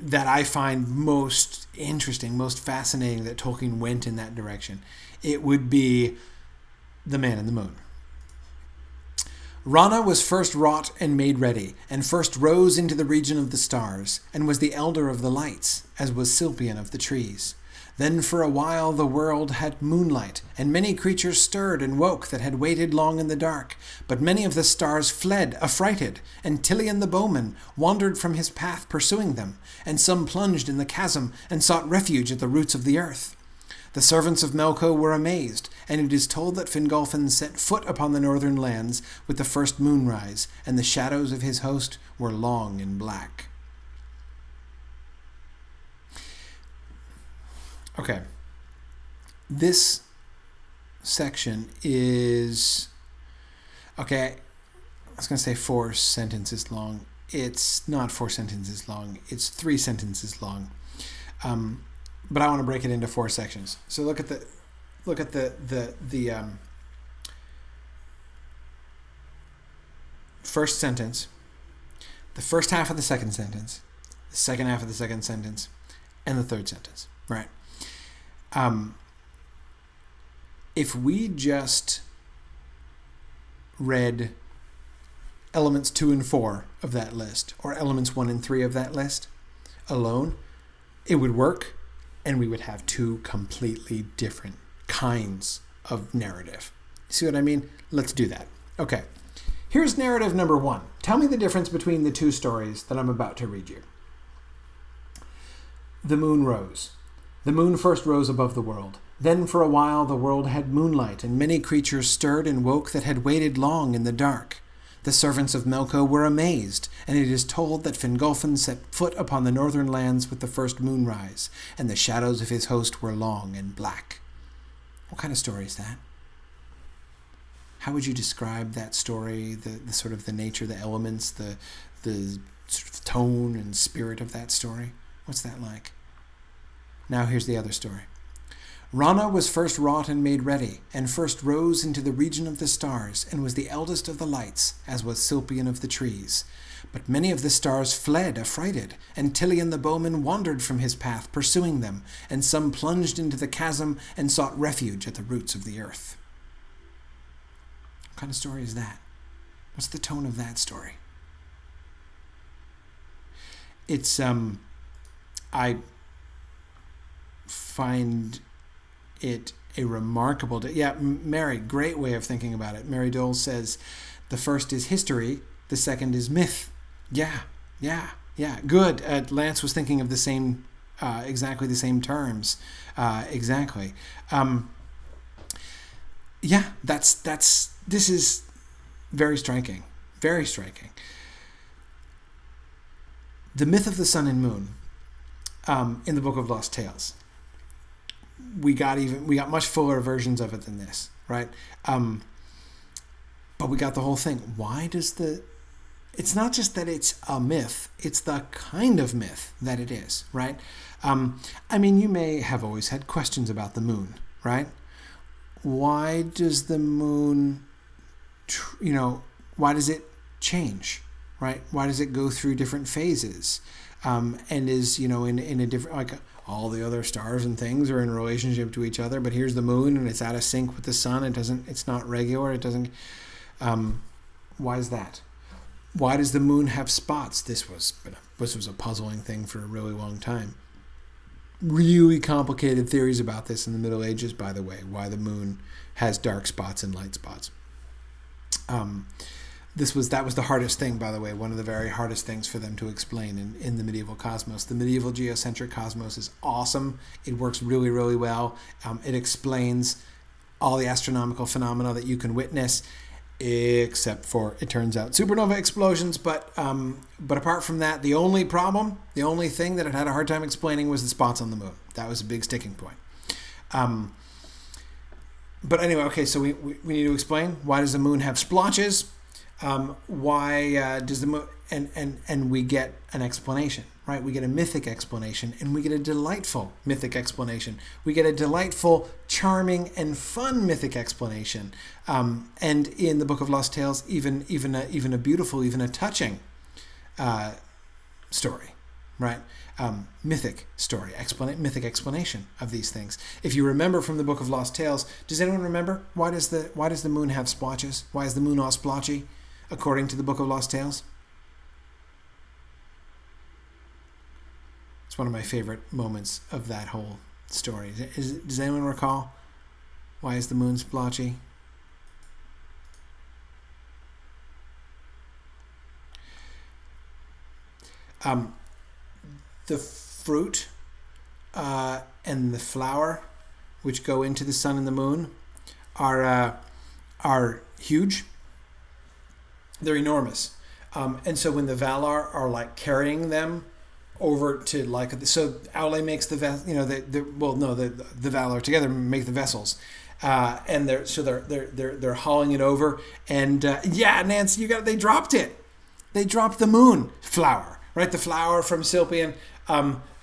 A: that I find most interesting, most fascinating, that Tolkien went in that direction, it would be The Man in the Moon. Rana was first wrought and made ready, and first rose into the region of the stars, and was the elder of the lights, as was Silpion of the trees. Then for a while the world had moonlight, and many creatures stirred and woke that had waited long in the dark. But many of the stars fled, affrighted, and Tilion the bowman wandered from his path pursuing them, and some plunged in the chasm and sought refuge at the roots of the earth. The servants of Melko were amazed, and it is told that Fingolfin set foot upon the northern lands with the first moonrise, and the shadows of his host were long and black. Okay, this section is, I was going to say 4 sentences long. It's not 4 sentences long. It's 3 sentences long. But I want to break it into 4 sections. So look at the first sentence, the first half of the second sentence, the second half of the second sentence, and the third sentence, right? If we just read elements 2 and 4 of that list, or elements 1 and 3 of that list alone, it would work, and we would have 2 completely different kinds of narrative. See what I mean? Let's do that. Okay. Here's narrative number 1. Tell me the difference between the two stories that I'm about to read you. The moon rose. The moon first rose above the world. Then for a while the world had moonlight, and many creatures stirred and woke that had waited long in the dark. The servants of Melko were amazed, and it is told that Fingolfin set foot upon the northern lands with the first moonrise, and the shadows of his host were long and black. What kind of story is that? How would you describe that story, the sort of the nature, the elements, the sort of tone and spirit of that story? What's that like? Now here's the other story. Rana was first wrought and made ready, and first rose into the region of the stars, and was the eldest of the lights, as was Silpion of the trees. But many of the stars fled affrighted, and Tilion the bowman wandered from his path, pursuing them, and some plunged into the chasm and sought refuge at the roots of the earth. What kind of story is that? What's the tone of that story? It's, I find it a remarkable... Mary, great way of thinking about it. Mary Dole says, the first is history, the second is myth. Yeah, good. Lance was thinking of the same, exactly the same terms. Exactly. This is very striking. Very striking. The myth of the sun and moon in the Book of Lost Tales. We got much fuller versions of it than this, right? But we got the whole thing. Why does it's not just that it's a myth, it's the kind of myth that it is, right? You may have always had questions about the moon, right? Why does the moon, why does it change, right? Why does it go through different phases? And is, in a different, like all the other stars and things are in relationship to each other, but here's the moon and it's out of sync with the sun. It's not regular. Why is that? Why does the moon have spots? This was a puzzling thing for a really long time. Really complicated theories about this in the Middle Ages, by the way, why the moon has dark spots and light spots. That was the hardest thing, by the way, one of the very hardest things for them to explain in the medieval cosmos. The medieval geocentric cosmos is awesome. It works really, really well. It explains all the astronomical phenomena that you can witness, except for, it turns out, supernova explosions. But apart from that, the only thing that it had a hard time explaining was the spots on the moon. That was a big sticking point. But anyway, okay, so we need to explain, why does the moon have splotches? Why does the moon... And we get an explanation, right? We get a mythic explanation, and we get a delightful mythic explanation. We get a delightful, charming, and fun mythic explanation. And in the Book of Lost Tales, even a beautiful, even a touching story, right? Mythic story, mythic explanation of these things. If you remember from the Book of Lost Tales, does anyone remember why does the moon have splotches? Why is the moon all splotchy, according to the Book of Lost Tales? It's one of my favorite moments of that whole story. Does anyone recall why is the moon splotchy? The fruit and the flower, which go into the sun and the moon, are huge. They're enormous, and so when the Valar are like carrying them over to so Aule makes the Valar together make the vessels, and they're hauling it over, and Nancy, they dropped it. They dropped the moon flower, right? The flower from Silpion.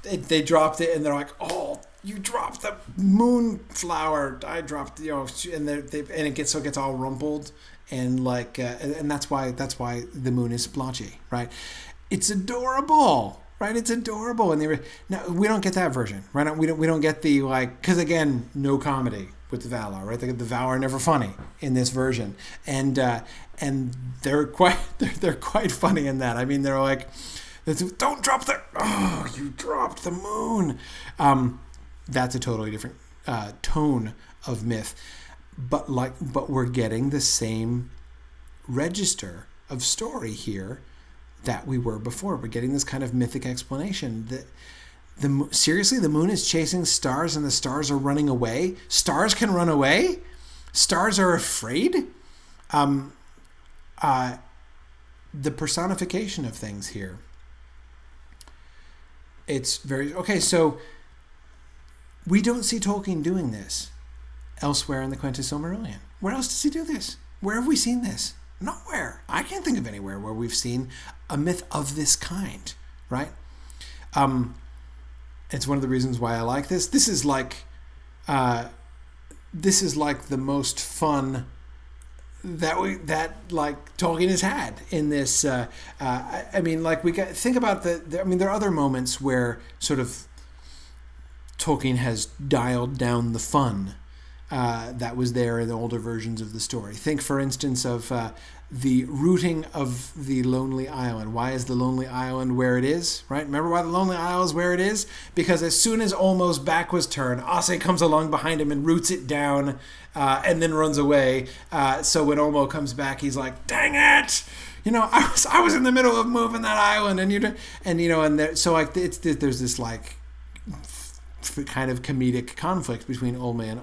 A: They dropped it, and they're like, "Oh, you dropped the moon flower." I dropped, and it gets all rumpled, and and that's why the moon is splotchy, right? It's adorable, right? It's adorable, and now we don't get that version, right? We don't get the because again, no comedy with the Valar, right? The Valar are never funny in this version, and they're quite funny in that. I mean, they're like, "Don't drop you dropped the moon." That's a totally different tone of myth, but we're getting the same register of story here that we were before. We're getting this kind of mythic explanation that seriously, the moon is chasing stars and the stars are running away. Stars can run away. Stars are afraid. The personification of things here. It's very okay. So we don't see Tolkien doing this elsewhere in the Quenta Silmarillion. Where else does he do this? Where have we seen this? Nowhere. I can't think of anywhere where we've seen a myth of this kind, right? It's one of the reasons why I like this. This is like the most fun that Tolkien has had in this. Think about there are other moments where sort of Tolkien has dialed down the fun that was there in the older versions of the story. Think, for instance, of the routing of the Lonely Island. Why is the Lonely Island where it is, right? Remember why the Lonely Isle is where it is? Because as soon as Olmo's back was turned, Ossé comes along behind him and roots it down and then runs away. So when Olmo comes back, he's like, dang it! I was in the middle of moving that island, there's this like kind of comedic conflict between Olmo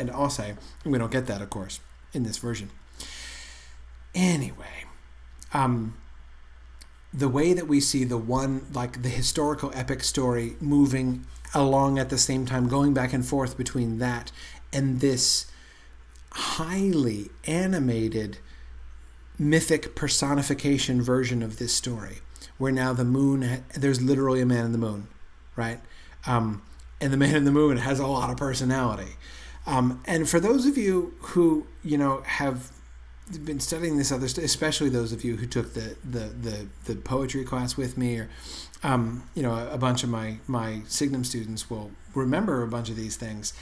A: and Ossé. We don't get that, of course, in this version. Anyway, the way that we see the historical epic story moving along at the same time, going back and forth between that and this highly animated mythic personification version of this story, where now the moon, there's literally a man in the moon, right? And the man in the moon has a lot of personality. And for those of you who, have been studying this other stuff, especially those of you who took the poetry class with me, or, a bunch of my Signum students will remember a bunch of these things.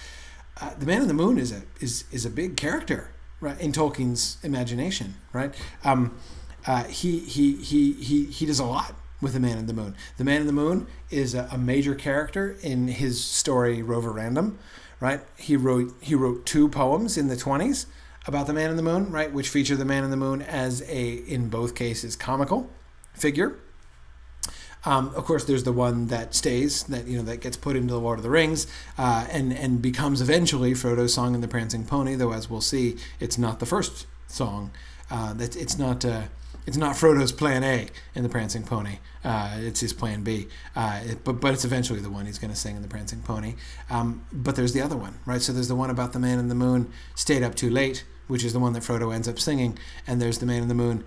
A: The man in the moon is a big character, right, in Tolkien's imagination, right? He does a lot with the Man in the Moon. The Man in the Moon is a major character in his story Roverandom, right? He wrote 2 poems in the 20s about the Man in the Moon, right, which feature the Man in the Moon as in both cases, comical figure. Of course, there's the one that stays, that gets put into the Lord of the Rings, and becomes eventually Frodo's Song and the Prancing Pony. Though, as we'll see, it's not the first song. It's not Frodo's Plan A in the Prancing Pony. It's his Plan B. But it's eventually the one he's going to sing in the Prancing Pony. But there's the other one, right? So there's the one about the Man in the Moon stayed up too late, which is the one that Frodo ends up singing. And there's the Man in the Moon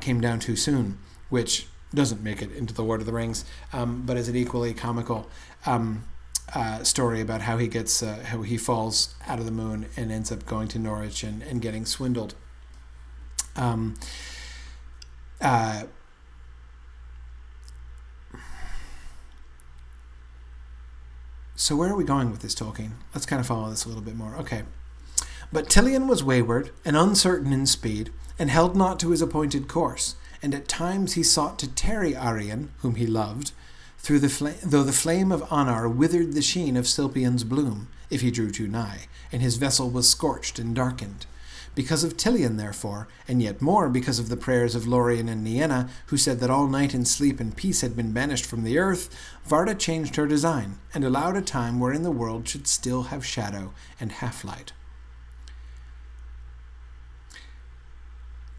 A: came down too soon, which doesn't make it into the Lord of the Rings, but is an equally comical story about how he falls out of the moon and ends up going to Norwich and getting swindled. So where are we going with this, Tolkien? Let's kind of follow this a little bit more. Okay. But Tilion was wayward and uncertain in speed, and held not to his appointed course, and at times he sought to tarry Aryan, whom he loved, though the flame of Anar withered the sheen of Silpion's bloom, if he drew too nigh, and his vessel was scorched and darkened. Because of Tilion, therefore, and yet more because of the prayers of Lorien and Nienna, who said that all night and sleep and peace had been banished from the earth, Varda changed her design, and allowed a time wherein the world should still have shadow and half-light.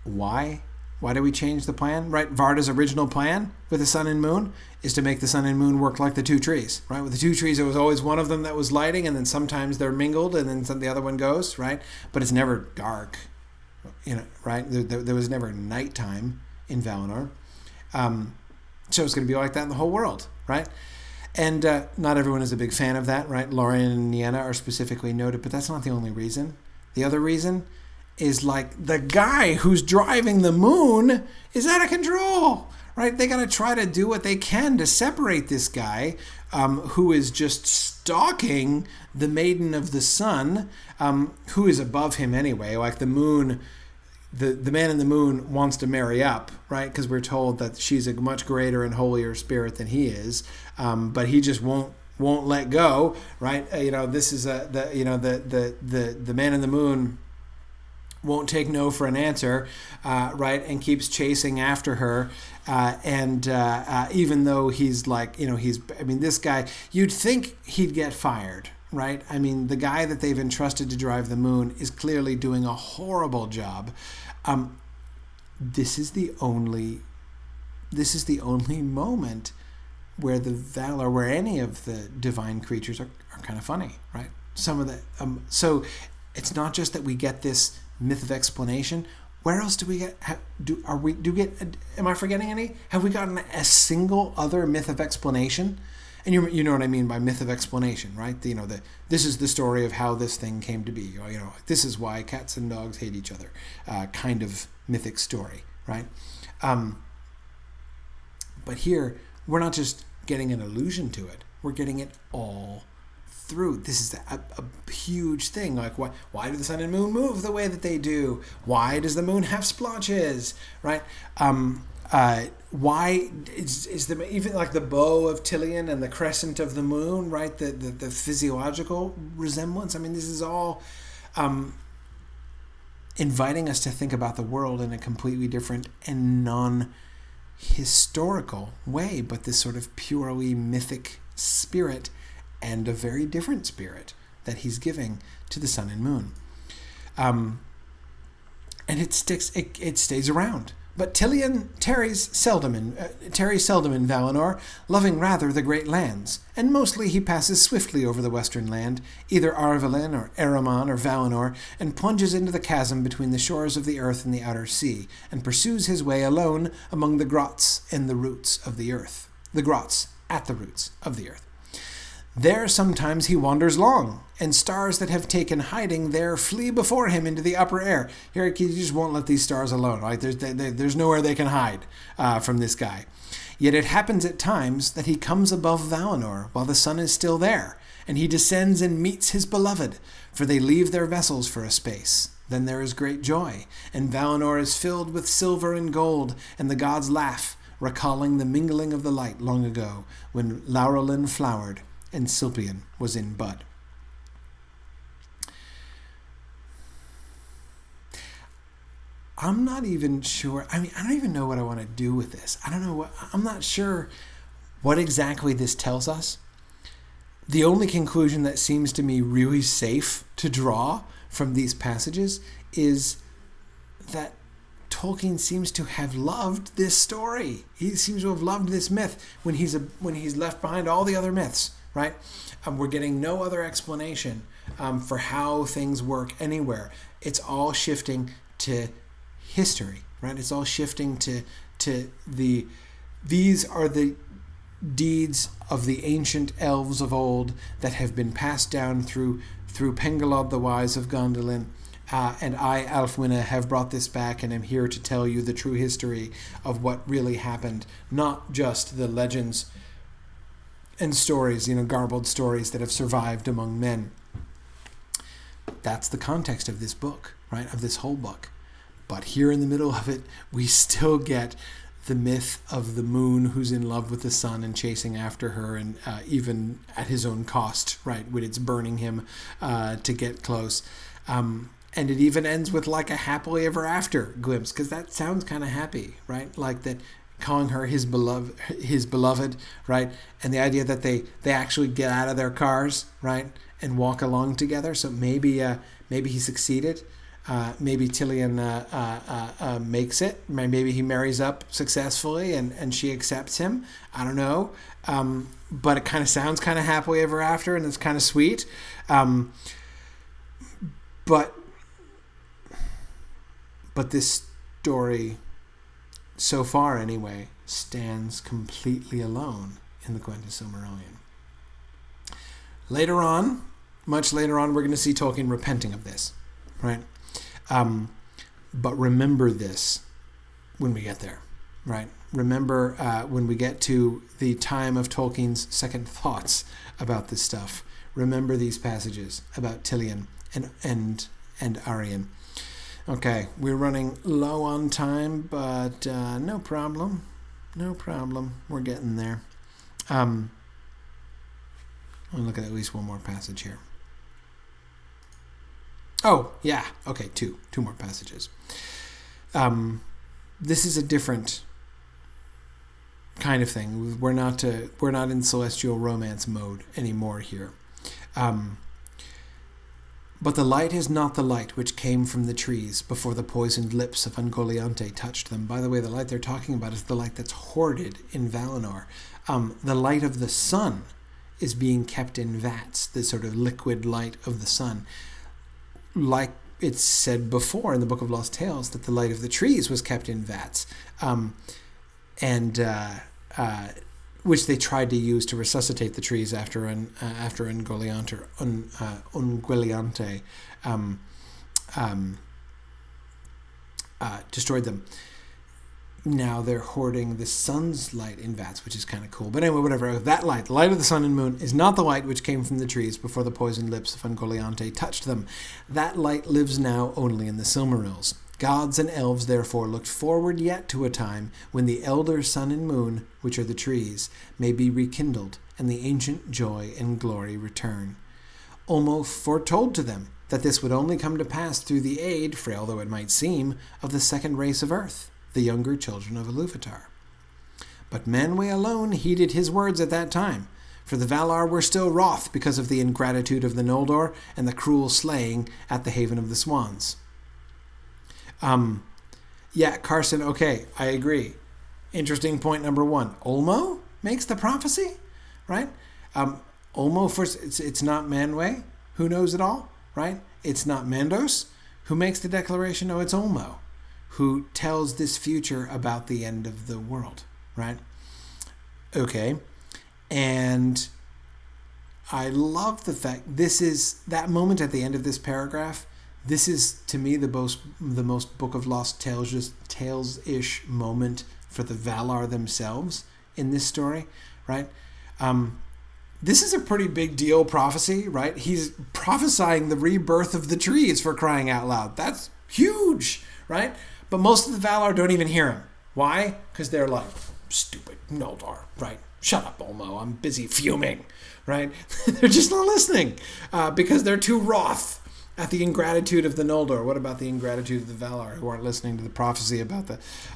A: Why? Why do we change the plan? Right, Varda's original plan with the sun and moon is to make the sun and moon work like the 2 trees, right? With the 2 trees, it was always one of them that was lighting, and then sometimes they're mingled, and then the other one goes, right? But it's never dark, right? There was never nighttime in Valinor. So it's going to be like that in the whole world, right? And not everyone is a big fan of that, right? Lorien and Nienna are specifically noted, but that's not the only reason. The other reason is like the guy who's driving the moon is out of control, right? They got to try to do what they can to separate this guy who is just stalking the Maiden of the Sun, who is above him anyway. Like the moon, the Man in the Moon wants to marry up, right? Because we're told that she's a much greater and holier spirit than he is, but he just won't won't let go, right? This is the man in the moon won't take no for an answer, right? And keeps chasing after her. And even though he's like, this guy, you'd think he'd get fired, right? I mean, the guy that they've entrusted to drive the moon is clearly doing a horrible job. This is the only moment where the Valar, where any of the divine creatures are kind of funny, right? Some of the so it's not just that we get this myth of explanation. Where else do we get? Am I forgetting any? Have we gotten a single other myth of explanation? And you know what I mean by myth of explanation, right? This is the story of how this thing came to be. This is why cats and dogs hate each other. Kind of mythic story, right? But here we're not just getting an allusion to it. We're getting it all through. This is a huge thing. Like, why do the sun and moon move the way that they do? Why does the moon have splotches, right? Why is even like the bow of Tilion and the crescent of the moon, right? The physiological resemblance. I mean, this is all inviting us to think about the world in a completely different and non-historical way, but this sort of purely mythic spirit, and a very different spirit that he's giving to the sun and moon. And it stays around. But Tilion tarries seldom in Valinor, loving rather the great lands, and mostly he passes swiftly over the western land, either Arvalin or Eramon or Valinor, and plunges into the chasm between the shores of the earth and the outer sea, and pursues his way alone among the grots and the roots of the earth. The grots at the roots of the earth. There sometimes he wanders long, and stars that have taken hiding there flee before him into the upper air. Here he just won't let these stars alone, right? There's nowhere they can hide from this guy. Yet it happens at times that he comes above Valinor while the sun is still there, and he descends and meets his beloved, for they leave their vessels for a space. Then there is great joy, and Valinor is filled with silver and gold, and the gods laugh, recalling the mingling of the light long ago, when Laurelin flowered and Silpion was in bud. I'm not even sure. I don't even know what I want to do with this. I'm not sure what exactly this tells us. The only conclusion that seems to me really safe to draw from these passages is that Tolkien seems to have loved this story. He seems to have loved this myth when he's left behind all the other myths. Right? We're getting no other explanation for how things work anywhere. It's all shifting to history, right? It's all shifting to these are the deeds of the ancient elves of old that have been passed down through Pengalod the Wise of Gondolin. And I, Alfwine, have brought this back and am here to tell you the true history of what really happened, not just the legends and stories, garbled stories that have survived among men. That's the context of this book, right? Of this whole book. But here in the middle of it, we still get the myth of the moon who's in love with the sun and chasing after her, and even at his own cost, right? When it's burning him to get close. And it even ends with like a happily ever after glimpse, because that sounds kind of happy, right? Like that, calling her his beloved, right? And the idea that they actually get out of their cars, right, and walk along together. So maybe he succeeded. Maybe Tilion makes it. Maybe he marries up successfully and she accepts him. I don't know. But it kind of sounds kind of happily ever after, and it's kind of sweet. But this story, so far anyway, stands completely alone in the Gwent of Silmarillion. Later on, much later on, we're going to see Tolkien repenting of this, right? But remember this when we get there, right? Remember when we get to the time of Tolkien's second thoughts about this stuff. Remember these passages about Tilion and Arien. Okay, we're running low on time, but no problem. No problem. We're getting there. I'll look at least one more passage here. Oh, yeah. Okay, two more passages. This is a different kind of thing. We're not in celestial romance mode anymore here. But the light is not the light which came from the trees before the poisoned lips of Ungoliante touched them. By the way, the light they're talking about is the light that's hoarded in Valinor. The light of the sun is being kept in vats, the sort of liquid light of the sun. Like it's said before in the Book of Lost Tales, that the light of the trees was kept in vats, which they tried to use to resuscitate the trees after Ungoliante destroyed them. Now they're hoarding the sun's light in vats, which is kind of cool. But anyway, whatever. That light, the light of the sun and moon, is not the light which came from the trees before the poisoned lips of Ungoliante touched them. That light lives now only in the Silmarils. Gods and elves, therefore, looked forward yet to a time when the elder sun and moon, which are the trees, may be rekindled, and the ancient joy and glory return. Ulmo foretold to them that this would only come to pass through the aid, frail though it might seem, of the second race of earth, the younger children of Iluvatar. But Manwë alone heeded his words at that time, for the Valar were still wroth because of the ingratitude of the Noldor and the cruel slaying at the Haven of the Swans. Yeah, Carson, okay, I agree. Interesting point number one. Ulmo makes the prophecy, right? Ulmo, first, it's not Manwë who knows it all, right? It's not Mandos who makes the declaration. No, it's Ulmo who tells this future about the end of the world, right? Okay. And I love the fact this is that moment at the end of this paragraph. This is, to me, the most Book of Lost Tales, just Tales-ish moment for the Valar themselves in this story, right? This is a pretty big deal prophecy, right? He's prophesying the rebirth of the trees, for crying out loud. That's huge, right? But most of the Valar don't even hear him. Why? Because they're like, stupid Noldor, right? Shut up, Ulmo. I'm busy fuming, right? They're just not listening because they're too wroth at the ingratitude of the Noldor. What about the ingratitude of the Valar who aren't listening to the prophecy about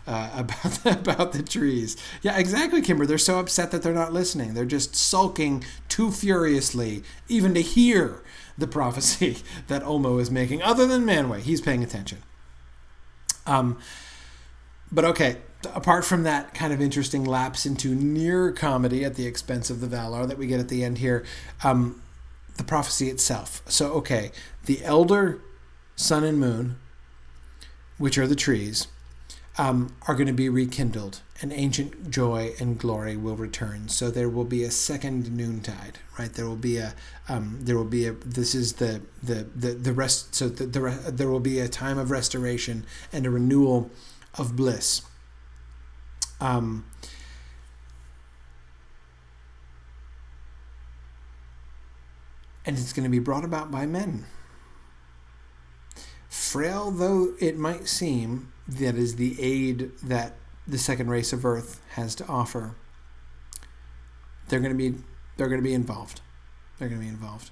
A: the trees? Yeah, exactly, Kimber. They're so upset that they're not listening. They're just sulking too furiously, even to hear the prophecy that Ulmo is making. Other than Manwë, he's paying attention. But okay, apart from that kind of interesting lapse into near comedy at the expense of the Valar that we get at the end here, the prophecy itself. So, okay, the elder sun and moon, which are the trees, are going to be rekindled, and ancient joy and glory will return. So there will be a second noontide, right? There will be this is the rest. So there will be a time of restoration and a renewal of bliss. And it's going to be brought about by men. Frail though it might seem, that is the aid that the second race of Earth has to offer. They're going to be involved. They're going to be involved.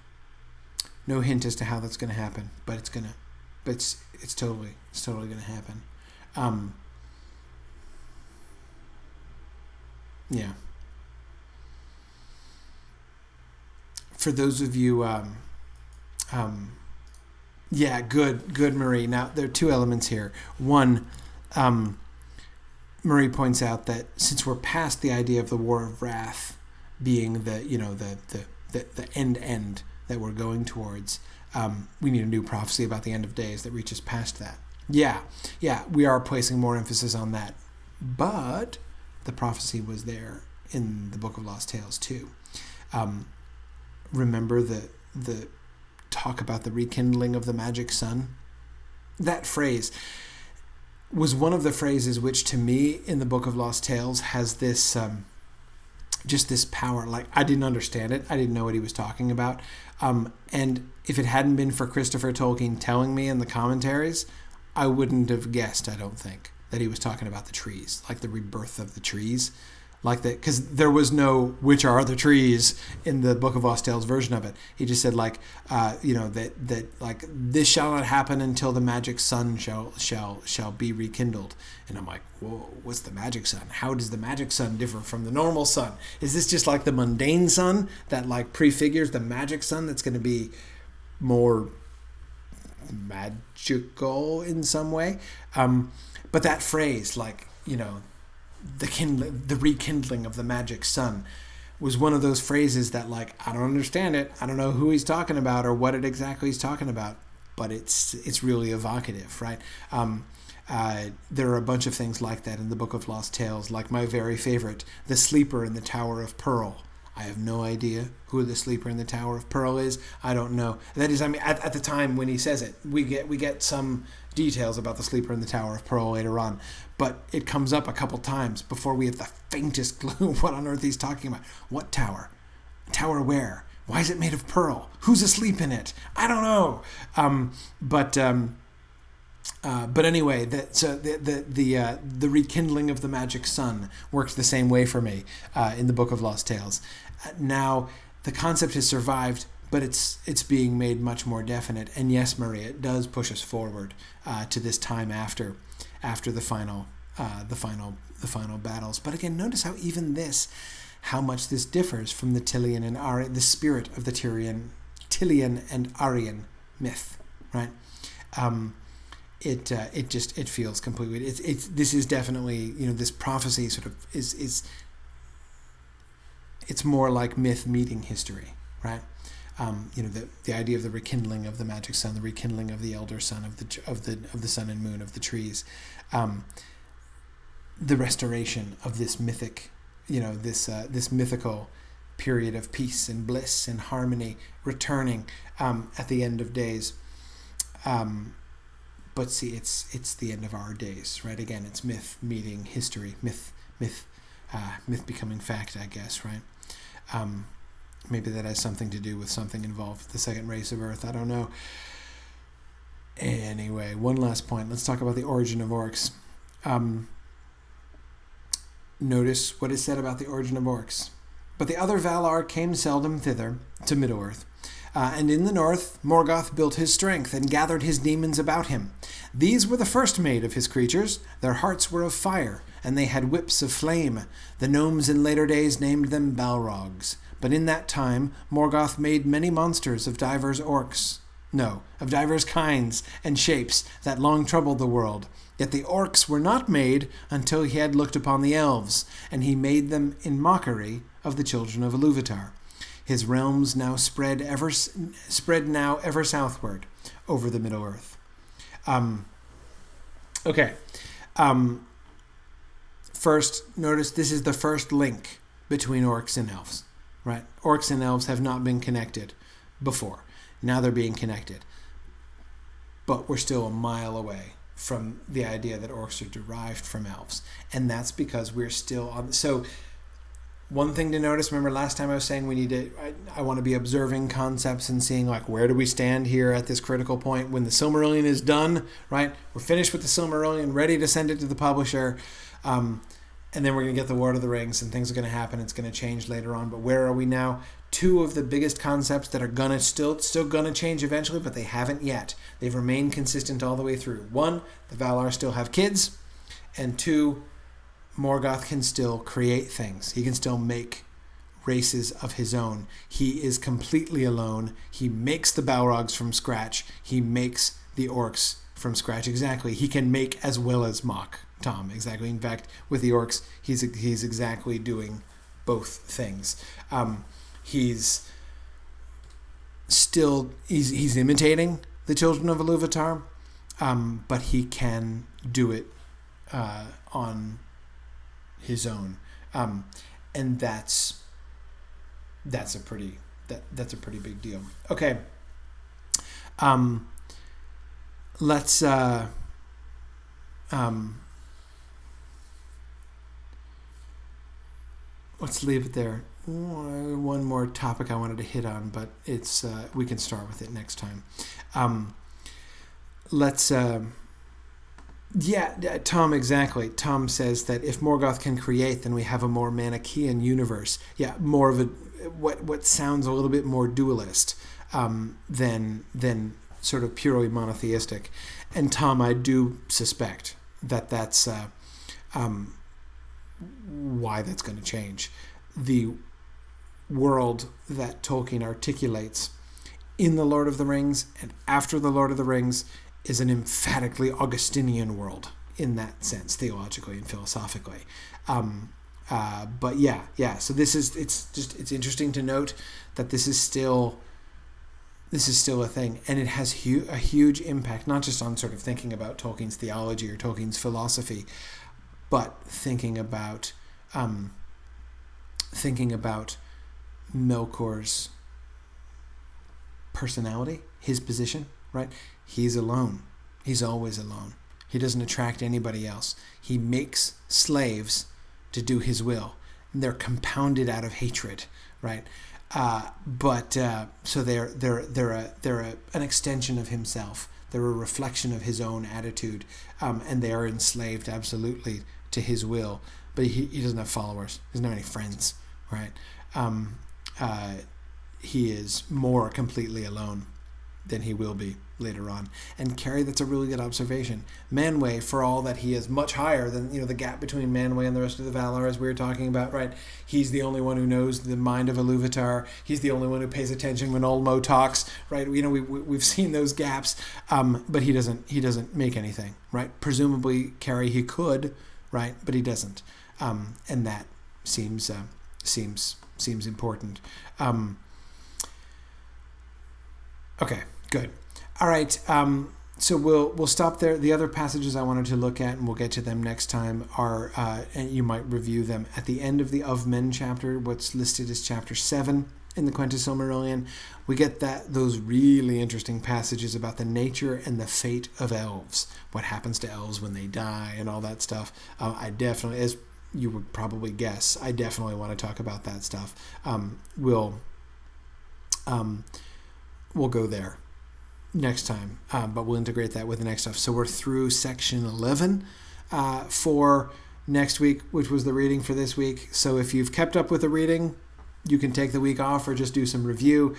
A: No hint as to how that's going to happen, but it's totally going to happen. Yeah. For those of you, yeah, good, Marie. Now, there are two elements here. One, Marie points out that since we're past the idea of the War of Wrath being the end that we're going towards, we need a new prophecy about the end of days that reaches past that. Yeah, we are placing more emphasis on that. But the prophecy was there in the Book of Lost Tales too. Remember the talk about the rekindling of the magic sun? That phrase was one of the phrases which, to me, in the Book of Lost Tales has this just this power. Like, I didn't understand it. I didn't know what he was talking about. And if it hadn't been for Christopher Tolkien telling me in the commentaries, I wouldn't have guessed, I don't think, that he was talking about the trees, like the rebirth of the trees. like that, because there was no "which are the trees" in the Book of Lost Tales version of it. He just said like, that like this shall not happen until the magic sun shall be rekindled. And I'm like, whoa, what's the magic sun? How does the magic sun differ from the normal sun? Is this just like the mundane sun that like prefigures the magic sun that's going to be more magical in some way? But that phrase, like, the rekindling of the magic sun, was one of those phrases that, like, I don't understand it. I don't know who he's talking about or what it exactly he's talking about, but it's really evocative, right? There are a bunch of things like that in the Book of Lost Tales, like my very favorite, the sleeper in the Tower of Pearl. I have no idea who the sleeper in the Tower of Pearl is. I don't know. That is, I mean, at the time when he says it, we get some details about the sleeper in the Tower of Pearl later on, but it comes up a couple times before we have the faintest clue what on earth he's talking about. What tower? Tower where? Why is it made of pearl? Who's asleep in it? I don't know. But anyway, the rekindling of the magic sun works the same way for me in the Book of Lost Tales. Now, the concept has survived, but it's being made much more definite. And yes, Maria, it does push us forward to this time after the final battles. But again, notice how much this differs from the Tilian and Aryan, the spirit of the Tilian and Aryan myth, right? It feels completely. This is definitely, this prophecy sort of is. It's more like myth meeting history, right? The idea of the rekindling of the magic sun, the rekindling of the elder sun, of the sun and moon, of the trees, the restoration of this mythic, this mythical period of peace and bliss and harmony returning at the end of days. But see, it's the end of our days, right? Again, it's myth meeting history, myth becoming fact, I guess, right? Maybe that has something to do with something involved with the second race of Earth. I don't know. Anyway, one last point. Let's talk about the origin of orcs. Notice what is said about the origin of orcs. But the other Valar came seldom thither, to Middle-earth. And in the north, Morgoth built his strength and gathered his demons about him. These were the first made of his creatures. Their hearts were of fire, and they had whips of flame. The gnomes in later days named them Balrogs. But in that time, Morgoth made many monsters of divers kinds and shapes that long troubled the world. Yet the orcs were not made until he had looked upon the elves, and he made them in mockery of the children of Iluvatar. His realms now spread ever southward over the Middle Earth. First, notice this is the first link between orcs and elves, right? Orcs and elves have not been connected before. Now they're being connected. But we're still a mile away from the idea that orcs are derived from elves. And that's because we're still on... So one thing to notice, remember last time I was saying I want to be observing concepts and seeing like where do we stand here at this critical point when the Silmarillion is done, right? We're finished with the Silmarillion, ready to send it to the publisher. And then we're going to get the Lord of the Rings and things are going to happen. It's going to change later on. But where are we now? Two of the biggest concepts that are gonna still gonna change eventually, but they haven't yet. They've remained consistent all the way through. One, the Valar still have kids, and two, Morgoth can still create things. He can still make races of his own. He is completely alone. He makes the Balrogs from scratch. He makes the orcs from scratch. Exactly. He can make as well as mock. Tom, exactly. In fact, with the orcs, he's exactly doing both things. He's imitating the children of Iluvatar, but he can do it on his own, and that's a pretty big deal. Okay, let's leave it there. One more topic I wanted to hit on, but it's we can start with it next time. Let's Yeah, Tom, exactly. Tom says that if Morgoth can create, then we have a more Manichaean universe. Yeah, more of a what sounds a little bit more dualist than sort of purely monotheistic. And Tom, I do suspect that that's why that's going to change. The world that Tolkien articulates in The Lord of the Rings and after The Lord of the Rings is an emphatically Augustinian world in that sense, theologically and philosophically. But yeah. So it's interesting to note that this is still a thing, and it has a huge impact, not just on sort of thinking about Tolkien's theology or Tolkien's philosophy, but thinking about Melkor's personality, his position, right? He's alone. He's always alone. He doesn't attract anybody else. He makes slaves to do his will, and they're compounded out of hatred, right? So they're an extension of himself. They're a reflection of his own attitude, and they are enslaved absolutely to his will. But he doesn't have followers. He doesn't have any friends, right? He is more completely alone than he will be later on. And Carrie, that's a really good observation. Manwë, for all that he is much higher than the gap between Manwë and the rest of the Valar, as we were talking about, right? He's the only one who knows the mind of Ilúvatar. He's the only one who pays attention when Olmo talks, right? We've seen those gaps, but he doesn't make anything, right? Presumably, Carrie, he could, right? But he doesn't, and that seems important. Okay, good. All right, so we'll stop there. The other passages I wanted to look at, and we'll get to them next time, are, and you might review them, at the end of the Of Men chapter, what's listed as chapter 7 in the Quenta Silmarillion. We get those really interesting passages about the nature and the fate of elves, what happens to elves when they die, and all that stuff. I definitely, as you would probably guess, I definitely want to talk about that stuff. We'll go there next time, but we'll integrate that with the next stuff. So we're through section 11 for next week, which was the reading for this week. So if you've kept up with the reading, you can take the week off or just do some review.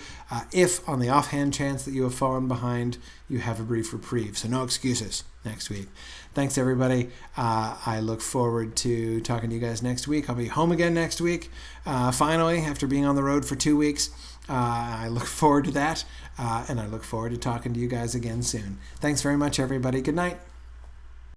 A: If on the offhand chance that you have fallen behind, you have a brief reprieve. So no excuses next week. Thanks, everybody. I look forward to talking to you guys next week. I'll be home again next week, finally, after being on the road for 2 weeks. I look forward to that, and I look forward to talking to you guys again soon. Thanks very much, everybody. Good night.